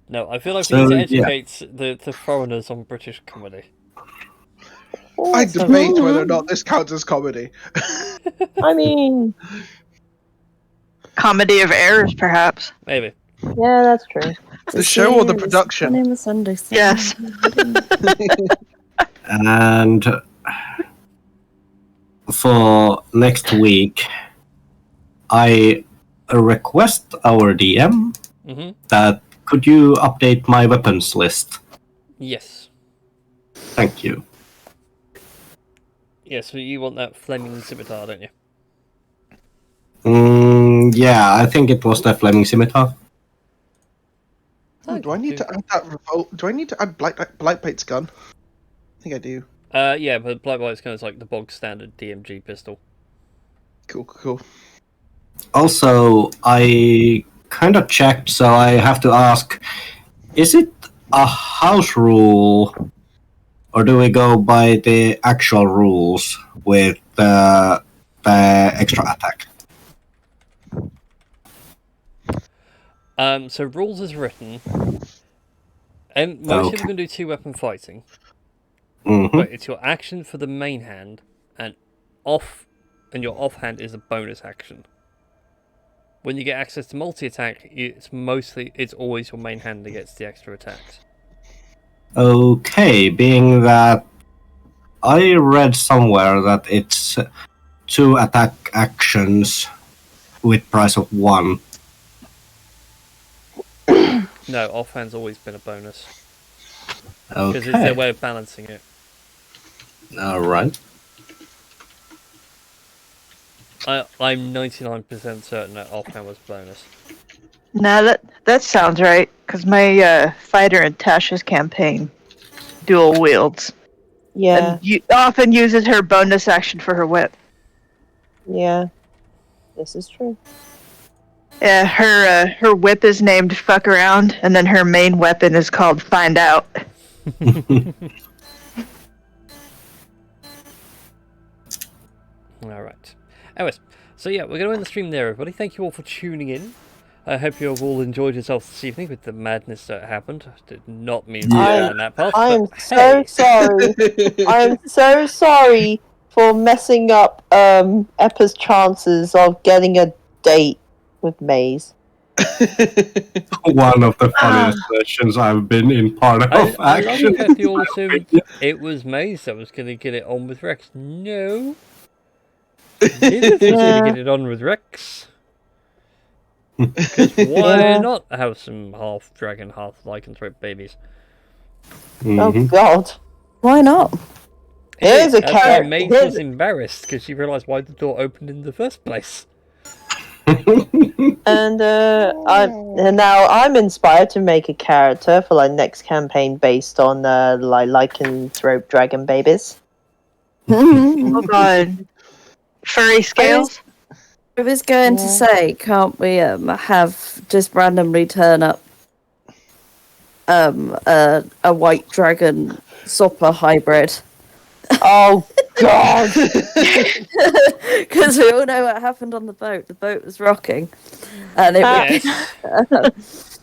C: No, I feel like we
B: So,
C: need to
B: yeah.
C: educate the foreigners on British comedy.
A: I debate
D: Hmm.
A: whether or not this counts as comedy.
D: I mean,
F: Comedy of errors, perhaps.
C: Maybe.
D: yeah, that's true.
A: The show or the
E: My
A: production?
E: name is Sunday.
F: Yes.
B: And for next week, I request our DM
C: Mm-hmm.
B: that could you update my weapons list?
C: Yes.
B: Thank you.
C: Yeah, so you want that flaming scimitar, don't you?
B: Yeah, I think it was the flaming scimitar.
A: Do I need to add that revolt? Do I need to add Blightbait's gun? I think I do.
C: Yeah, but Blightbite's kind of like the bog standard DMG pistol.
A: Cool.
B: Also, I kind of checked, so I have to ask, is it a house rule, or do we go by the actual rules with the extra attack?
C: So rules is written, and most people can do 2-weapon fighting, but it's your action for the main hand, and your offhand is a bonus action. When you get access to multi-attack, it's always your main hand that gets the extra attacks.
B: Okay, being that I read somewhere that it's 2 attack actions with price of 1.
C: No, offhand's always been a bonus. Because it's
B: Okay.
C: their way of balancing it.
B: Alright.
C: I'm 99% certain that offhand was a bonus.
F: Nah, that sounds right. Because my fighter in Tasha's campaign dual wields.
D: Yeah,
F: And often uses her bonus action for her whip.
D: yeah. This is true.
F: Yeah, her whip is named Fuck Around, and then her main weapon is called Find Out.
C: Alright. Anyways, so yeah, we're going to end the stream there, everybody. Thank you all for tuning in. I hope you have all enjoyed yourselves this evening with the madness that happened. I did not mean to go down that path.
D: I am
C: but
D: so
C: hey.
D: sorry. I am so sorry for messing up Eppa's chances of getting a date with Maize.
B: One of the funniest sessions I've been in part of,
C: I love the
B: actually.
C: fact you all assumed it was Maize that was going to get it on with Rex. No. Lilith was going to get it on with Rex. Because why not have some half dragon, half lycanthrope babies?
D: Oh God.
E: Why not?
D: Here's a
C: That's why
D: character.
C: Maize was embarrassed because she realised why the door opened in the first place.
D: And now I'm inspired to make a character for like next campaign based on lycanthrope dragon babies.
F: Oh god. Furry scales?
E: I was going to say, can't we have just randomly turn up a white dragon Sopper hybrid?
D: Oh God!
E: Because we all know what happened on the boat. The boat was rocking, and it was.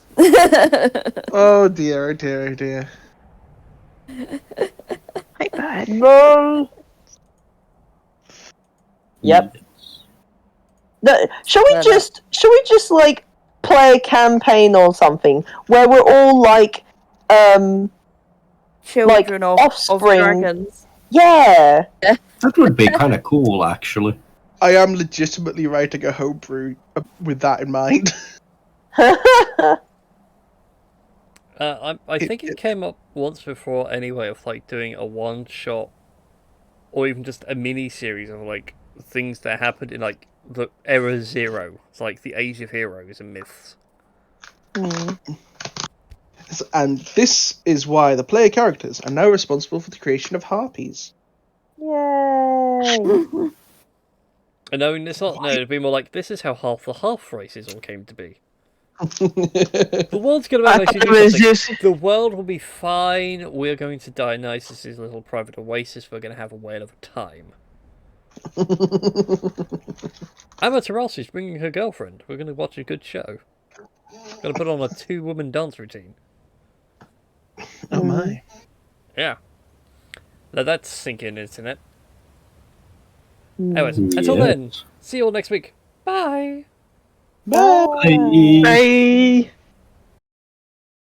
A: Oh dear, oh dear, oh dear.
F: My god.
D: No. Yep. No, shall we just like play a campaign or something where we're all like
E: Children of
D: offspring.
E: dragons.
D: Yeah.
B: That would be kind of cool, actually.
A: I am legitimately writing a homebrew with that in mind.
C: I think it came up once before anyway of like doing a one shot or even just a mini series of like things that happened in like the era 0. It's like the age of heroes and myths.
A: And this is why the player characters are now responsible for the creation of harpies.
D: Yay!
C: And no, it's not. No, it'd be more like this is how half the half races all came to be. The world's gonna
F: I
C: actually
F: thought
C: do
F: it was
C: something.
F: just
C: The world will be fine. We're going to Dionysus' little private oasis. We're going to have a whale of a time. Amaterasu's bringing her girlfriend. We're going to watch a good show. Going to put on a 2-woman dance routine.
A: Oh my.
C: Yeah. Let that sink in, internet. Anyways, until then, see you all next week. Bye.
A: Bye.
B: Bye.
F: Bye.